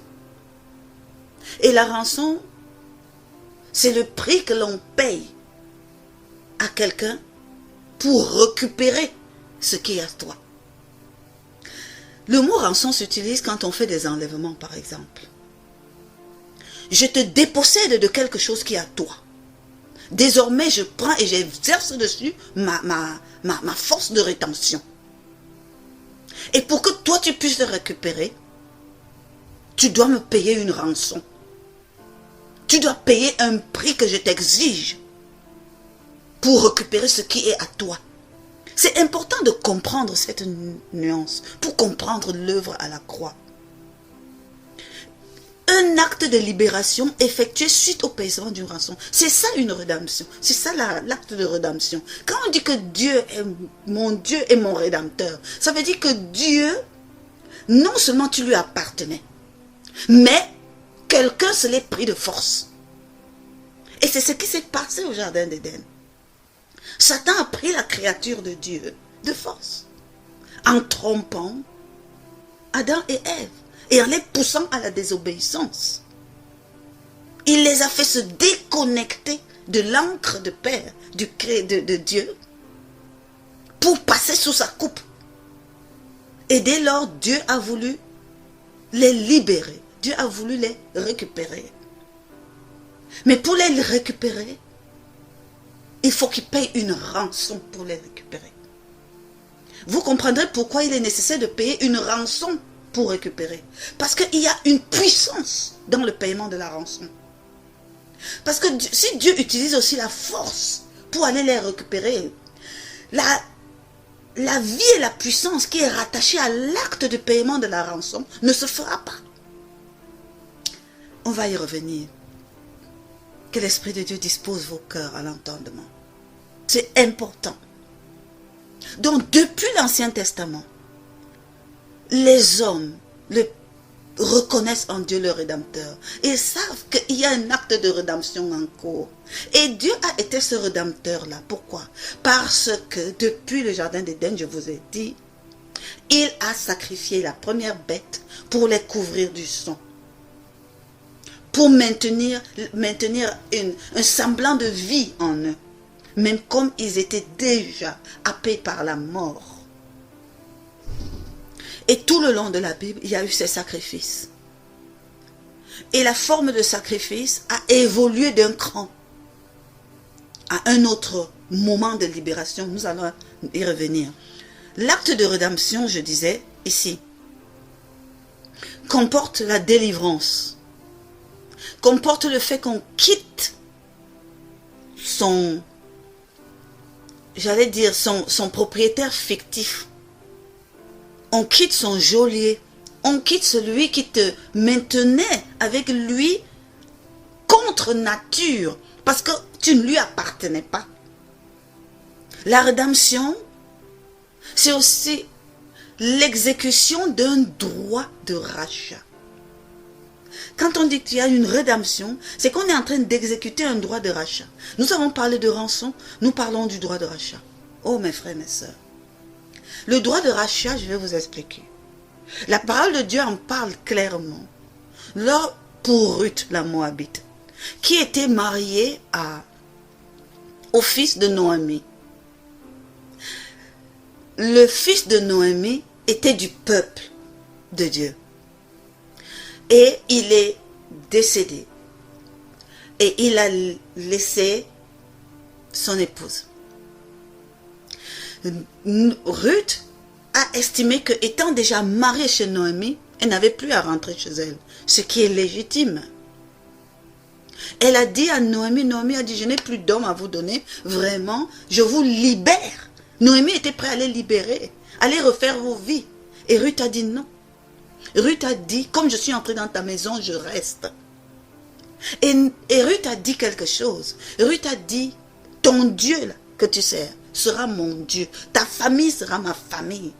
Et la rançon, c'est le prix que l'on paye à quelqu'un pour récupérer ce qui est à toi. Le mot rançon s'utilise quand on fait des enlèvements, par exemple. Je te dépossède de quelque chose qui est à toi. Désormais, je prends et j'exerce dessus ma force de rétention. Et pour que toi, tu puisses le récupérer, tu dois me payer une rançon. Tu dois payer un prix que je t'exige pour récupérer ce qui est à toi. C'est important de comprendre cette nuance pour comprendre l'œuvre à la croix. Un acte de libération effectué suite au paiement d'une rançon. C'est ça une rédemption. C'est ça l'acte de rédemption. Quand on dit que Dieu est mon rédempteur, ça veut dire que Dieu, non seulement tu lui appartenais, mais quelqu'un se l'est pris de force. Et c'est ce qui s'est passé au jardin d'Éden. Satan a pris la créature de Dieu de force, en trompant Adam et Ève, et en les poussant à la désobéissance. Il les a fait se déconnecter de l'encre de Père de Dieu pour passer sous sa coupe. Et dès lors, Dieu a voulu les libérer. Dieu a voulu les récupérer. Mais pour les récupérer, il faut qu'ils payent une rançon pour les récupérer. Vous comprendrez pourquoi il est nécessaire de payer une rançon pour récupérer. Parce qu'il y a une puissance dans le paiement de la rançon. Parce que si Dieu utilise aussi la force pour aller les récupérer, la vie et la puissance qui est rattachée à l'acte de paiement de la rançon ne se fera pas. On va y revenir. Que l'Esprit de Dieu dispose vos cœurs à l'entendement. C'est important. Donc, depuis l'Ancien Testament, les hommes reconnaissent en Dieu le Rédempteur. Ils savent qu'il y a un acte de rédemption en cours. Et Dieu a été ce Rédempteur-là. Pourquoi? Parce que depuis le Jardin d'Éden, je vous ai dit, il a sacrifié la première bête pour les couvrir du sang. Pour maintenir un semblant de vie en eux. Même comme ils étaient déjà happés par la mort. Et tout le long de la Bible, il y a eu ces sacrifices. Et la forme de sacrifice a évolué d'un cran à un autre moment de libération. Nous allons y revenir. L'acte de rédemption, je disais ici, comporte la délivrance. Comporte le fait qu'on quitte son propriétaire fictif. On quitte son geôlier. On quitte celui qui te maintenait avec lui contre nature. Parce que tu ne lui appartenais pas. La rédemption, c'est aussi l'exécution d'un droit de rachat. Quand on dit qu'il y a une rédemption, c'est qu'on est en train d'exécuter un droit de rachat. Nous avons parlé de rançon, nous parlons du droit de rachat. Oh mes frères, mes sœurs. Le droit de rachat, je vais vous expliquer. La parole de Dieu en parle clairement. Pour Ruth, la Moabite, qui était mariée au fils de Noémie. Le fils de Noémie était du peuple de Dieu. Et il est décédé. Et il a laissé son épouse. Ruth a estimé que, étant déjà mariée chez Noémie, elle n'avait plus à rentrer chez elle, ce qui est légitime. Elle a dit à Noémie, Noémie a dit, je n'ai plus d'homme à vous donner, vraiment, je vous libère. Noémie était prête à les libérer, à les refaire vos vies. Et Ruth a dit non. Ruth a dit, comme je suis entrée dans ta maison, je reste. Et Ruth a dit quelque chose. Ruth a dit, ton Dieu là, que tu sers sera mon Dieu. Ta famille sera ma famille.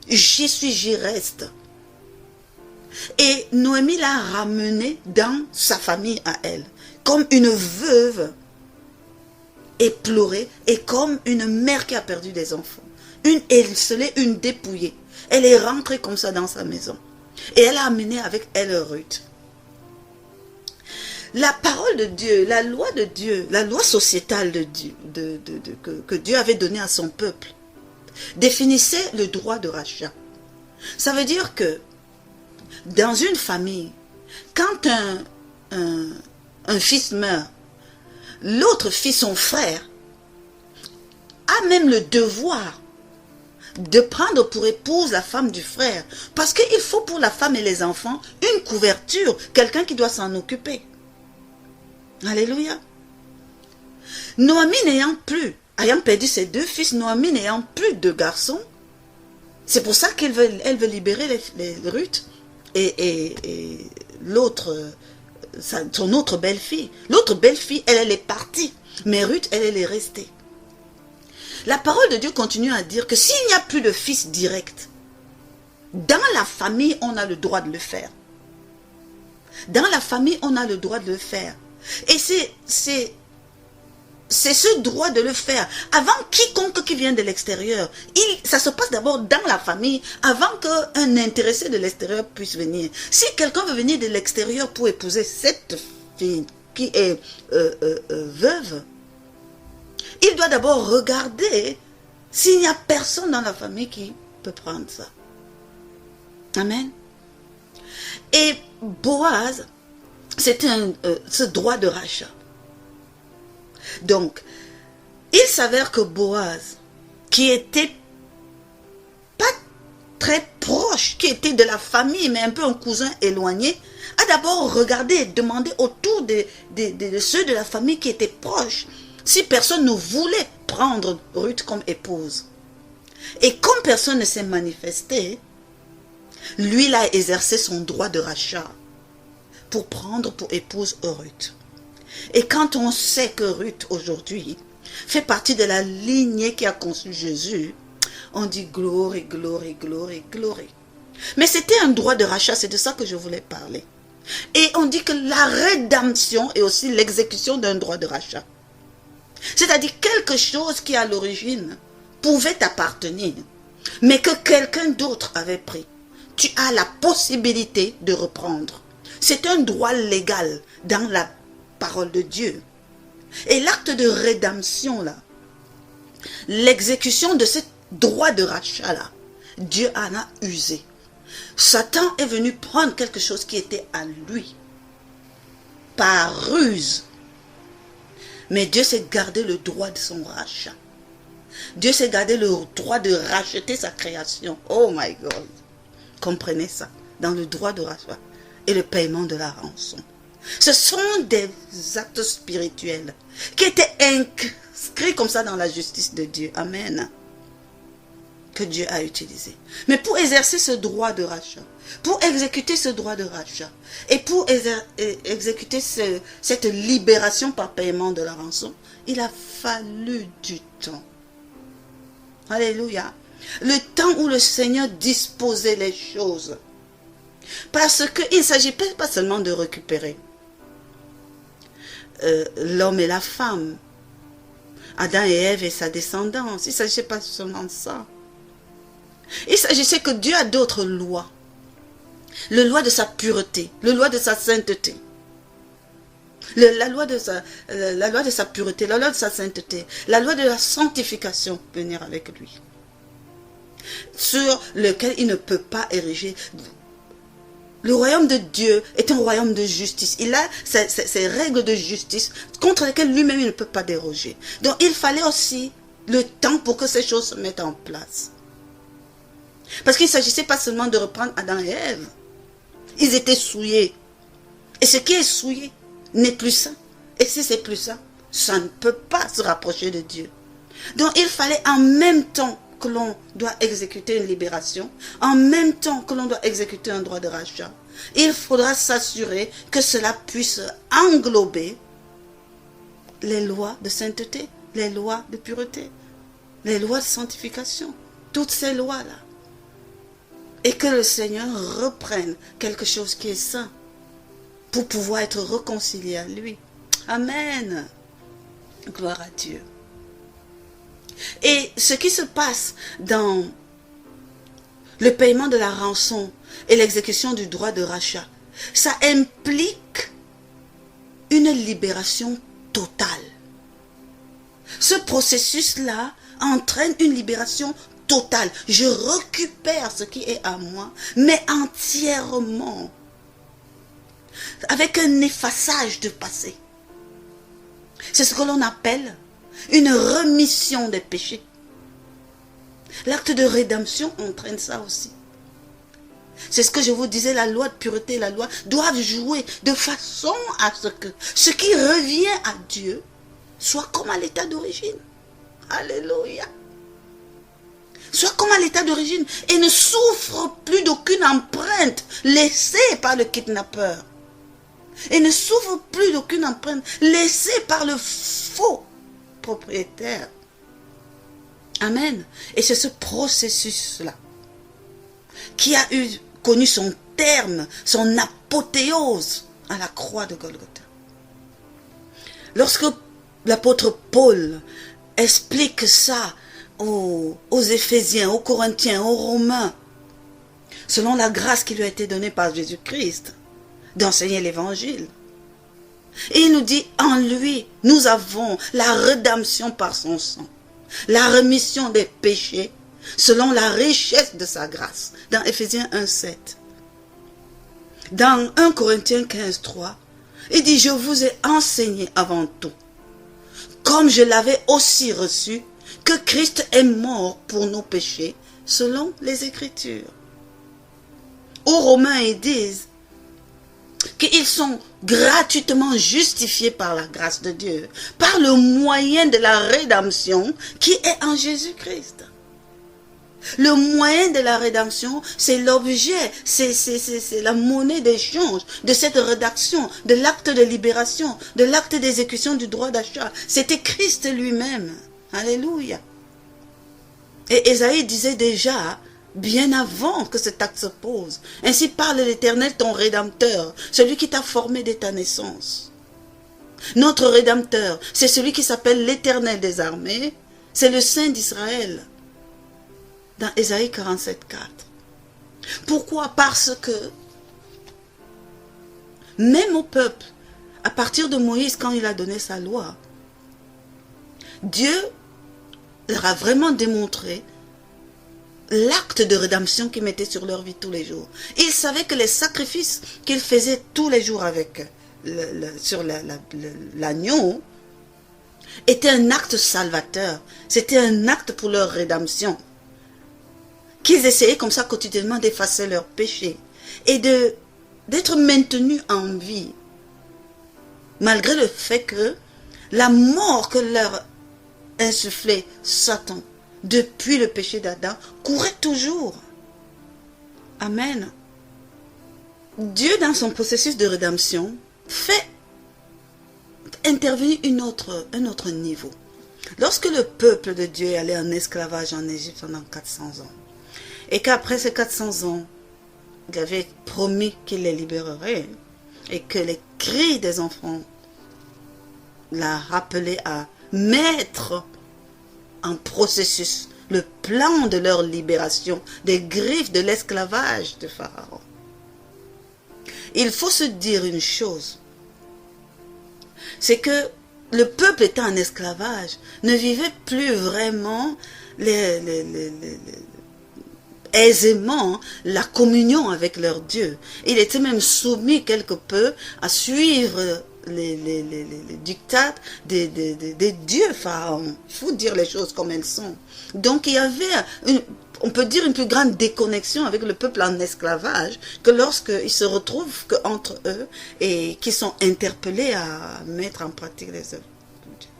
J'y suis, j'y reste. Et Noémie l'a ramenée dans sa famille à elle. Comme une veuve éplorée et comme une mère qui a perdu des enfants. Une esselée, une dépouillée. Elle est rentrée comme ça dans sa maison. Et elle a amené avec elle Ruth. La parole de Dieu, la loi de Dieu, la loi sociétale de Dieu, que Dieu avait donnée à son peuple, définissait le droit de rachat. Ça veut dire que dans une famille, quand un fils meurt, l'autre fils, son frère, a même le devoir de prendre pour épouse la femme du frère. Parce qu'il faut pour la femme et les enfants une couverture, quelqu'un qui doit s'en occuper. Alléluia. Noémie n'ayant plus ayant perdu ses 2 fils, Noémie n'ayant plus de garçons, c'est pour ça qu'elle veut libérer les Ruth et l'autre, son autre belle-fille. L'autre belle-fille, elle est partie, mais Ruth, elle est restée. La parole de Dieu continue à dire que s'il n'y a plus de fils direct, dans la famille, on a le droit de le faire. Dans la famille, on a le droit de le faire. Et c'est ce droit de le faire. Avant quiconque qui vient de l'extérieur, ça se passe d'abord dans la famille, avant qu'un intéressé de l'extérieur puisse venir. Si quelqu'un veut venir de l'extérieur pour épouser cette fille qui est veuve, il doit d'abord regarder s'il n'y a personne dans la famille qui peut prendre ça. Amen. Et Boaz, c'était ce droit de rachat. Donc, il s'avère que Boaz, qui était pas très proche, qui était de la famille, mais un peu un cousin éloigné, a d'abord regardé et demandé autour de ceux de la famille qui étaient proches, si personne ne voulait prendre Ruth comme épouse. Et comme personne ne s'est manifesté, lui, il a exercé son droit de rachat pour prendre pour épouse Ruth. Et quand on sait que Ruth, aujourd'hui, fait partie de la lignée qui a conçu Jésus, on dit gloire, gloire, gloire, gloire. Mais c'était un droit de rachat, c'est de ça que je voulais parler. Et on dit que la rédemption est aussi l'exécution d'un droit de rachat. C'est-à-dire quelque chose qui à l'origine pouvait t'appartenir, mais que quelqu'un d'autre avait pris. Tu as la possibilité de reprendre. C'est un droit légal dans la parole de Dieu. Et l'acte de rédemption là, l'exécution de ce droit de rachat là, Dieu en a usé. Satan est venu prendre quelque chose qui était à lui, par ruse. Mais Dieu s'est gardé le droit de son rachat. Dieu s'est gardé le droit de racheter sa création. Oh my God. Comprenez ça, dans le droit de rachat et le paiement de la rançon. Ce sont des actes spirituels qui étaient inscrits comme ça dans la justice de Dieu. Amen. Que Dieu a utilisé. Mais pour exercer ce droit de rachat, pour exécuter ce droit de rachat, et pour exécuter cette libération par paiement de la rançon, il a fallu du temps. Alléluia. Le temps où le Seigneur disposait les choses. Parce qu'il ne s'agit pas seulement de récupérer l'homme et la femme, Adam et Ève et sa descendance. Il ne s'agissait pas seulement de ça. Il s'agissait que Dieu a d'autres lois. Le loi de sa pureté, le loi de sa sainteté. La loi de sa pureté, la loi de sa sainteté, la loi de la sanctification, venir avec lui. Sur lequel il ne peut pas ériger. Le royaume de Dieu est un royaume de justice. Il a ses règles de justice contre lesquelles lui-même il ne peut pas déroger. Donc il fallait aussi le temps pour que ces choses se mettent en place. Parce qu'il ne s'agissait pas seulement de reprendre Adam et Ève. Ils étaient souillés. Et ce qui est souillé n'est plus sain. Et si c'est plus sain, ça ne peut pas se rapprocher de Dieu. Donc il fallait en même temps que l'on doit exécuter une libération, en même temps que l'on doit exécuter un droit de rachat, il faudra s'assurer que cela puisse englober les lois de sainteté, les lois de pureté, les lois de sanctification, toutes ces lois-là. Et que le Seigneur reprenne quelque chose qui est saint pour pouvoir être réconcilié à lui. Amen. Gloire à Dieu. Et ce qui se passe dans le paiement de la rançon et l'exécution du droit de rachat, ça implique une libération totale. Ce processus-là entraîne une libération totale. Je récupère ce qui est à moi, mais entièrement, avec un effaçage du passé. C'est ce que l'on appelle une remission des péchés. L'acte de rédemption entraîne ça aussi. C'est ce que je vous disais, la loi de pureté et la loi doivent jouer de façon à ce que ce qui revient à Dieu soit comme à l'état d'origine. Alléluia. Sois comme à l'état d'origine et ne souffre plus d'aucune empreinte laissée par le kidnappeur. Et ne souffre plus d'aucune empreinte laissée par le faux propriétaire. Amen. Et c'est ce processus-là qui a connu son terme, son apothéose à la croix de Golgotha. Lorsque l'apôtre Paul explique ça aux Éphésiens, aux Corinthiens, aux Romains, selon la grâce qui lui a été donnée par Jésus-Christ, d'enseigner l'évangile. Et il nous dit, en lui, nous avons la rédemption par son sang, la rémission des péchés, selon la richesse de sa grâce, dans Éphésiens 1,7. Dans 1 Corinthiens 15,3, il dit, je vous ai enseigné avant tout, comme je l'avais aussi reçu, que Christ est mort pour nos péchés, selon les Écritures. Aux Romains, ils disent qu'ils sont gratuitement justifiés par la grâce de Dieu, par le moyen de la rédemption qui est en Jésus-Christ. Le moyen de la rédemption, c'est l'objet, c'est la monnaie d'échange de cette rédaction, de l'acte de libération, de l'acte d'exécution du droit d'achat. C'était Christ lui-même. Alléluia. Et Ésaïe disait déjà, bien avant que cet acte se pose, ainsi parle l'Éternel ton Rédempteur, celui qui t'a formé dès ta naissance. Notre Rédempteur, c'est celui qui s'appelle l'Éternel des armées, c'est le Saint d'Israël. Dans Ésaïe 47,4. Pourquoi? Parce que même au peuple, à partir de Moïse, quand il a donné sa loi, Dieu leur a vraiment démontré l'acte de rédemption qu'ils mettaient sur leur vie tous les jours. Ils savaient que les sacrifices qu'ils faisaient tous les jours avec sur l'agneau étaient un acte salvateur. C'était un acte pour leur rédemption. Qu'ils essayaient comme ça quotidiennement d'effacer leurs péchés et d'être maintenus en vie, malgré le fait que la mort que leur insufflait Satan depuis le péché d'Adam courait toujours. Amen. Dieu, dans son processus de rédemption, fait intervenir un autre niveau. Lorsque le peuple de Dieu est allé en esclavage en Égypte pendant 400 ans, et qu'après ces 400 ans, il avait promis qu'il les libérerait, et que les cris des enfants l'a rappelé à mettre en processus le plan de leur libération des griffes de l'esclavage de Pharaon. Il faut se dire une chose, c'est que le peuple étant en esclavage ne vivait plus vraiment aisément la communion avec leur Dieu. Il était même soumis quelque peu à suivre les dictats des dieux pharaons. Il faut dire les choses comme elles sont. Donc il y avait, on peut dire, une plus grande déconnexion avec le peuple en esclavage que lorsqu'ils se retrouvent entre eux et qu'ils sont interpellés à mettre en pratique les œuvres de Dieu.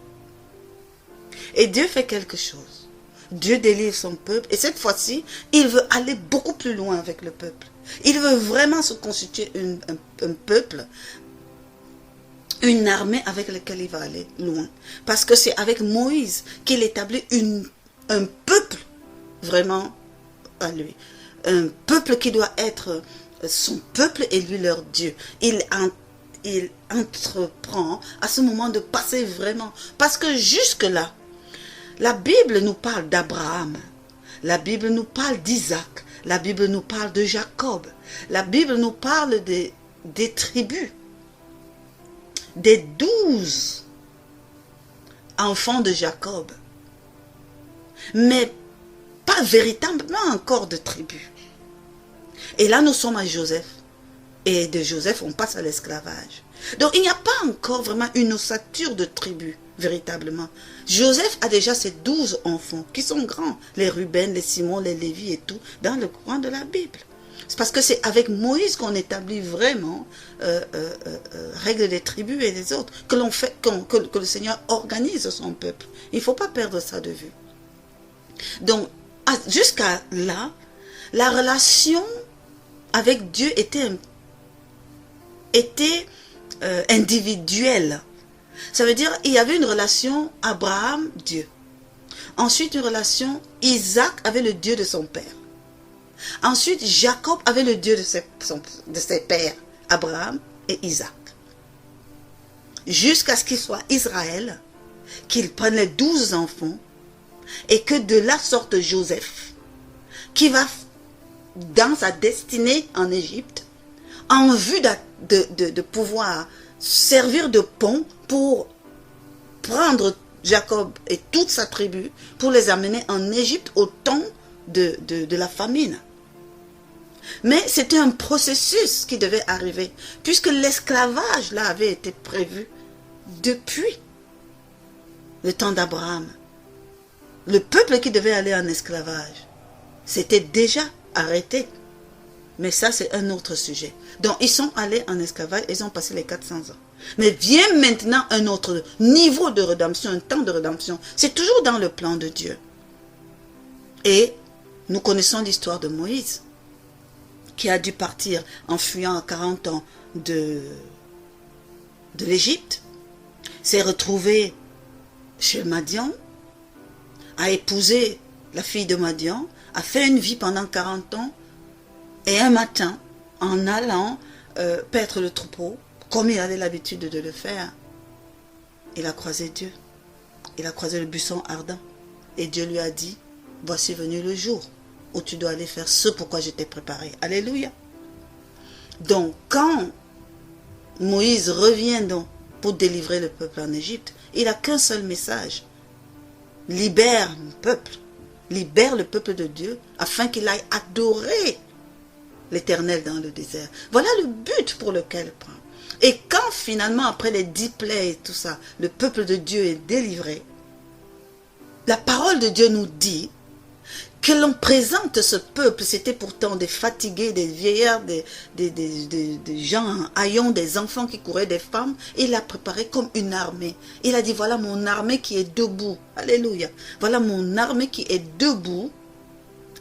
Et Dieu fait quelque chose. Dieu délivre son peuple et cette fois-ci, il veut aller beaucoup plus loin avec le peuple. Il veut vraiment se constituer un peuple, une armée avec laquelle il va aller loin. Parce que c'est avec Moïse qu'il établit un peuple vraiment à lui. Un peuple qui doit être son peuple et lui leur Dieu. Il entreprend à ce moment de passer vraiment. Parce que jusque-là, la Bible nous parle d'Abraham, la Bible nous parle d'Isaac, la Bible nous parle de Jacob, la Bible nous parle des tribus, des 12 enfants de Jacob, mais pas véritablement encore de tribus. Et là nous sommes à Joseph, et de Joseph on passe à l'esclavage. Donc il n'y a pas encore vraiment une ossature de tribus, véritablement. Joseph a déjà ses 12 enfants qui sont grands, les Ruben, les Simon, les Lévi et tout, dans le courant de la Bible. C'est parce que c'est avec Moïse qu'on établit vraiment règle des tribus et des autres, que l'on fait, que le Seigneur organise son peuple. Il ne faut pas perdre ça de vue. Donc, jusqu'à là, la relation avec Dieu était individuelle. Ça veut dire il y avait une relation Abraham-Dieu. Ensuite, une relation Isaac avec le Dieu de son père. Ensuite, Jacob avait le Dieu de ses pères, Abraham et Isaac. Jusqu'à ce qu'il soit Israël, qu'il prenne les 12 enfants et que de là sorte Joseph, qui va dans sa destinée en Égypte, en vue de pouvoir servir de pont pour prendre Jacob et toute sa tribu, pour les amener en Égypte au temps de la famine. Mais c'était un processus qui devait arriver, puisque l'esclavage là avait été prévu depuis le temps d'Abraham. Le peuple qui devait aller en esclavage, c'était déjà arrêté. Mais ça, c'est un autre sujet. Donc, ils sont allés en esclavage, ils ont passé les 400 ans. Mais vient maintenant un autre niveau de rédemption, un temps de rédemption. C'est toujours dans le plan de Dieu. Et nous connaissons l'histoire de Moïse, qui a dû partir en fuyant à 40 ans de l'Égypte, s'est retrouvé chez Madian, a épousé la fille de Madian, a fait une vie pendant 40 ans, et un matin, en allant paître le troupeau, comme il avait l'habitude de le faire, il a croisé Dieu. Il a croisé le buisson ardent. Et Dieu lui a dit, voici venu le jour où tu dois aller faire ce pourquoi je t'ai préparé. Alléluia. Donc, quand Moïse revient donc pour délivrer le peuple en Égypte, il n'a qu'un seul message. Libère le peuple de Dieu, afin qu'il aille adorer l'Éternel dans le désert. Voilà le but pour lequel il prend. Et quand finalement, après les 10 plaies et tout ça, le peuple de Dieu est délivré, la parole de Dieu nous dit que l'on présente ce peuple, c'était pourtant des fatigués, des vieillards, des gens en haillons, des enfants qui couraient, des femmes. Il l'a préparé comme une armée. Il a dit, voilà mon armée qui est debout. Alléluia. Voilà mon armée qui est debout.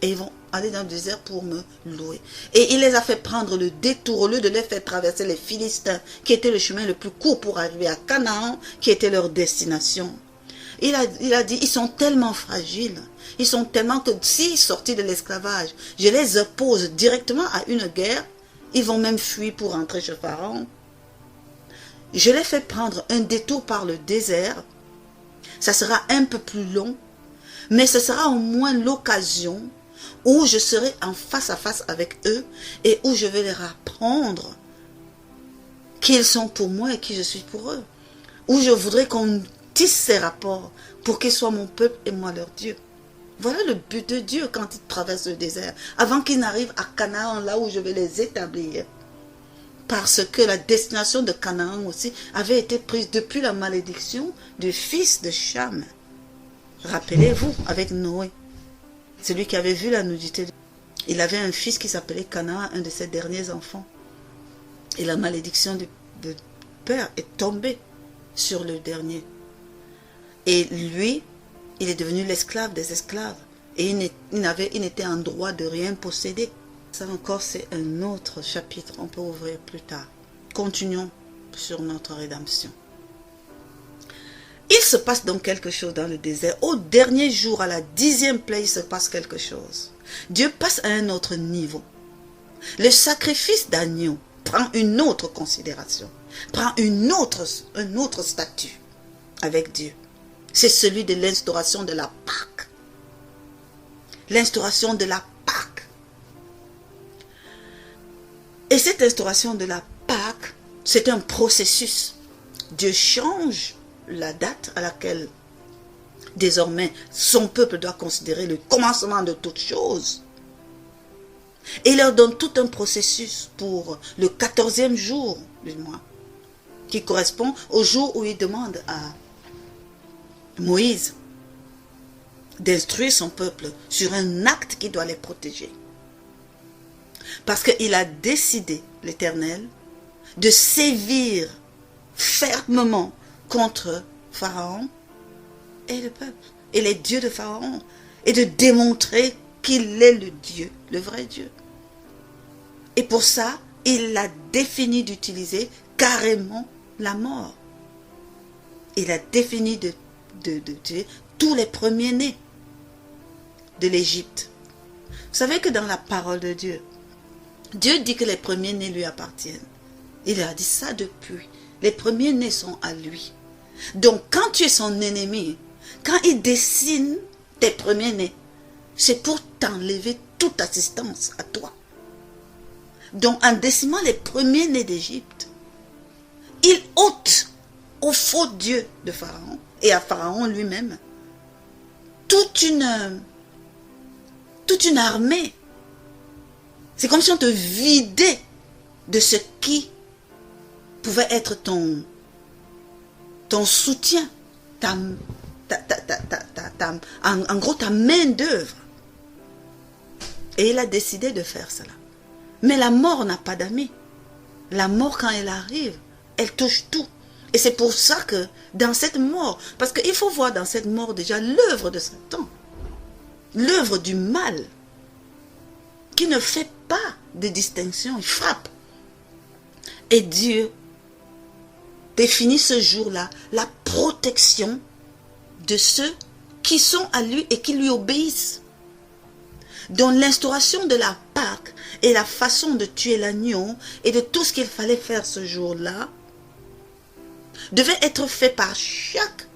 Et ils vont aller dans le désert pour me louer. Et il les a fait prendre le détour, au lieu de les faire traverser les Philistins, qui était le chemin le plus court pour arriver à Canaan, qui était leur destination. Il a dit, ils sont tellement fragiles, ils sont tellement que s'ils sortent de l'esclavage, je les oppose directement à une guerre, ils vont même fuir pour rentrer chez Pharaon. Je les fais prendre un détour par le désert, ça sera un peu plus long, mais ce sera au moins l'occasion où je serai en face à face avec eux et où je vais leur apprendre qui ils sont pour moi et qui je suis pour eux. Où je voudrais qu'on tisse ces rapports pour qu'ils soient mon peuple et moi leur Dieu. Voilà le but de Dieu quand il traverse le désert, avant qu'ils n'arrivent à Canaan, là où je vais les établir. Parce que la destination de Canaan aussi avait été prise depuis la malédiction du fils de Cham. Rappelez-vous, avec Noé, celui qui avait vu la nudité. Il avait un fils qui s'appelait Canaan, un de ses derniers enfants. Et la malédiction du père est tombée sur le dernier. Et lui, il est devenu l'esclave des esclaves. Et il n'était en droit de rien posséder. Ça encore, c'est un autre chapitre. On peut ouvrir plus tard. Continuons sur notre rédemption. Il se passe donc quelque chose dans le désert. Au dernier jour, à la 10e plaie, il se passe quelque chose. Dieu passe à un autre niveau. Le sacrifice d'agneau prend une autre considération. Prend un autre statut avec Dieu. C'est celui de l'instauration de la Pâque. L'instauration de la Pâque. Et cette instauration de la Pâque, c'est un processus. Dieu change la date à laquelle désormais son peuple doit considérer le commencement de toutes choses. Et il leur donne tout un processus pour le 14e jour du mois, qui correspond au jour où il demande à Moïse d'instruire son peuple sur un acte qui doit les protéger. Parce qu'il a décidé, l'Éternel, de sévir fermement contre Pharaon et le peuple, et les dieux de Pharaon, et de démontrer qu'il est le Dieu, le vrai Dieu. Et pour ça, il a défini d'utiliser carrément la mort. Il a défini de tuer tous les premiers-nés de l'Égypte. Vous savez que dans la parole de Dieu, Dieu dit que les premiers-nés lui appartiennent. Il a dit ça depuis. Les premiers-nés sont à lui. Donc quand tu es son ennemi, quand il dessine tes premiers-nés, c'est pour t'enlever toute assistance à toi. Donc en dessinant les premiers-nés d'Égypte, il ôte au faux Dieu de Pharaon et à Pharaon lui-même toute une armée. C'est comme si on te vidait de ce qui pouvait être ton soutien, en gros ta main d'œuvre. Et il a décidé de faire cela. Mais la mort n'a pas d'amis. La mort, quand elle arrive, elle touche tout. Et c'est pour ça que dans cette mort, parce qu'il faut voir dans cette mort déjà l'œuvre de Satan, l'œuvre du mal, qui ne fait pas de distinction, il frappe. Et Dieu définit ce jour-là la protection de ceux qui sont à lui et qui lui obéissent. Donc l'instauration de la Pâque et la façon de tuer l'agneau et de tout ce qu'il fallait faire ce jour-là devait être fait par chaque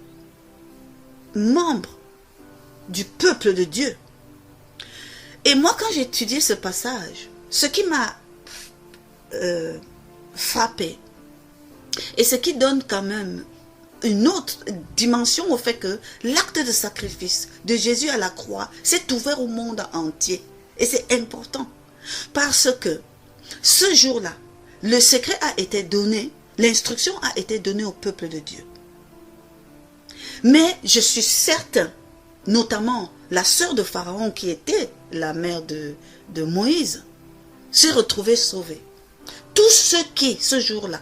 membre du peuple de Dieu. Et moi, quand j'ai étudié ce passage, ce qui m'a frappé, et ce qui donne quand même une autre dimension au fait que l'acte de sacrifice de Jésus à la croix s'est ouvert au monde entier. Et c'est important. Parce que ce jour-là, le secret a été donné, l'instruction a été donnée au peuple de Dieu. Mais je suis certain, notamment la sœur de Pharaon qui était la mère de Moïse, s'est retrouvée sauvée. Tous ceux qui, ce jour-là,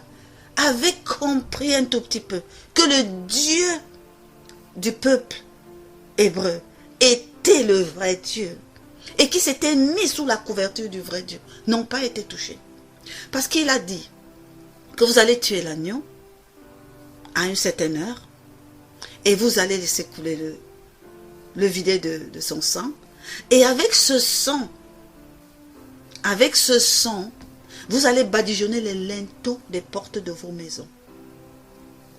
avaient compris un tout petit peu que le Dieu du peuple hébreu était le vrai Dieu et qui s'était mis sous la couverture du vrai Dieu, n'ont pas été touchés. Parce qu'il a dit que vous allez tuer l'agneau à une certaine heure et vous allez laisser couler le vider de son sang. Et avec ce sang, vous allez badigeonner les linteaux des portes de vos maisons.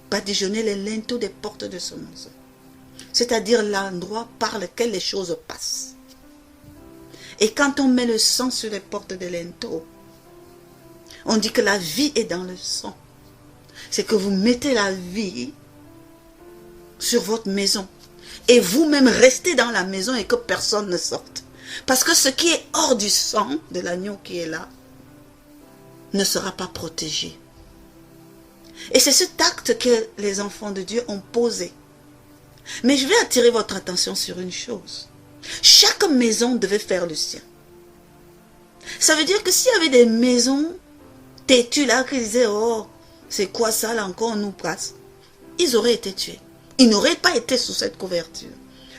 Badigeonner les linteaux des portes de ce maison. C'est-à-dire l'endroit par lequel les choses passent. Et quand on met le sang sur les portes des linteaux, on dit que la vie est dans le sang. C'est que vous mettez la vie sur votre maison. Et vous-même restez dans la maison et que personne ne sorte. Parce que ce qui est hors du sang de l'agneau qui est là, ne sera pas protégé. Et c'est cet acte que les enfants de Dieu ont posé. Mais je vais attirer votre attention sur une chose. Chaque maison devait faire le sien. Ça veut dire que s'il y avait des maisons têtues là qui disaient « Oh, c'est quoi ça là encore, on nous passe ?» Ils auraient été tués. Ils n'auraient pas été sous cette couverture.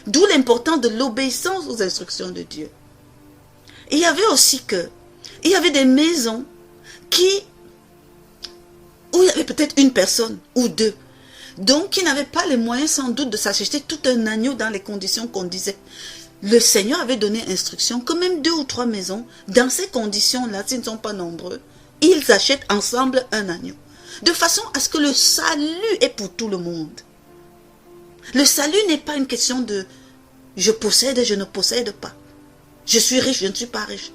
D'où l'importance de l'obéissance aux instructions de Dieu. Et il y avait aussi il y avait des maisons où il y avait peut-être une personne ou deux, donc qui n'avaient pas les moyens sans doute de s'acheter tout un agneau dans les conditions qu'on disait. Le Seigneur avait donné instruction que même 2 ou 3 maisons, dans ces conditions-là, s'ils ne sont pas nombreux, ils achètent ensemble un agneau. De façon à ce que le salut est pour tout le monde. Le salut n'est pas une question de je possède, je ne possède pas. Je suis riche, je ne suis pas riche.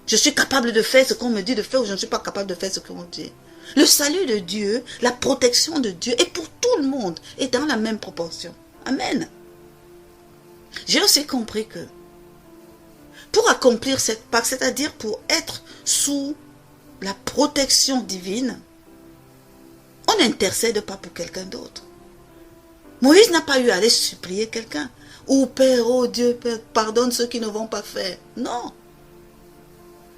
Je suis capable de faire ce qu'on me dit de faire ou je ne suis pas capable de faire ce qu'on me dit. Le salut de Dieu, la protection de Dieu est pour tout le monde et dans la même proportion. Amen. J'ai aussi compris que pour accomplir cette Pâque, c'est-à-dire pour être sous la protection divine, on n'intercède pas pour quelqu'un d'autre. Moïse n'a pas eu à aller supplier quelqu'un. Ou Père, oh Dieu, Père, pardonne ceux qui ne vont pas faire. Non.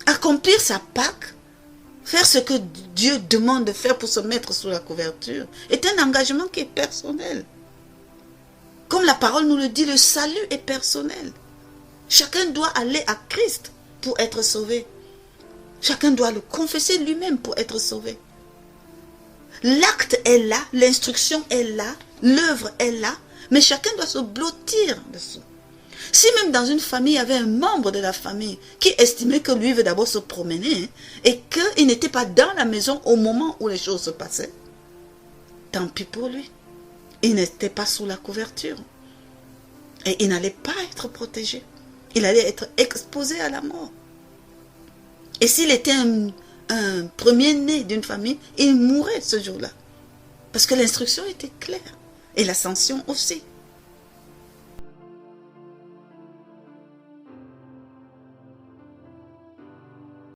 accomplir sa Pâque, faire ce que Dieu demande de faire pour se mettre sous la couverture, est un engagement qui est personnel. Comme la parole nous le dit, le salut est personnel. Chacun doit aller à Christ pour être sauvé. Chacun doit le confesser lui-même pour être sauvé. L'acte est là, l'instruction est là, l'œuvre est là, mais chacun doit se blottir dessous. Si même dans une famille, il y avait un membre de la famille qui estimait que lui veut d'abord se promener et qu'il n'était pas dans la maison au moment où les choses se passaient, tant pis pour lui. Il n'était pas sous la couverture. Et il n'allait pas être protégé. Il allait être exposé à la mort. Et s'il était un premier-né d'une famille, il mourrait ce jour-là. Parce que l'instruction était claire. Et la sanction aussi.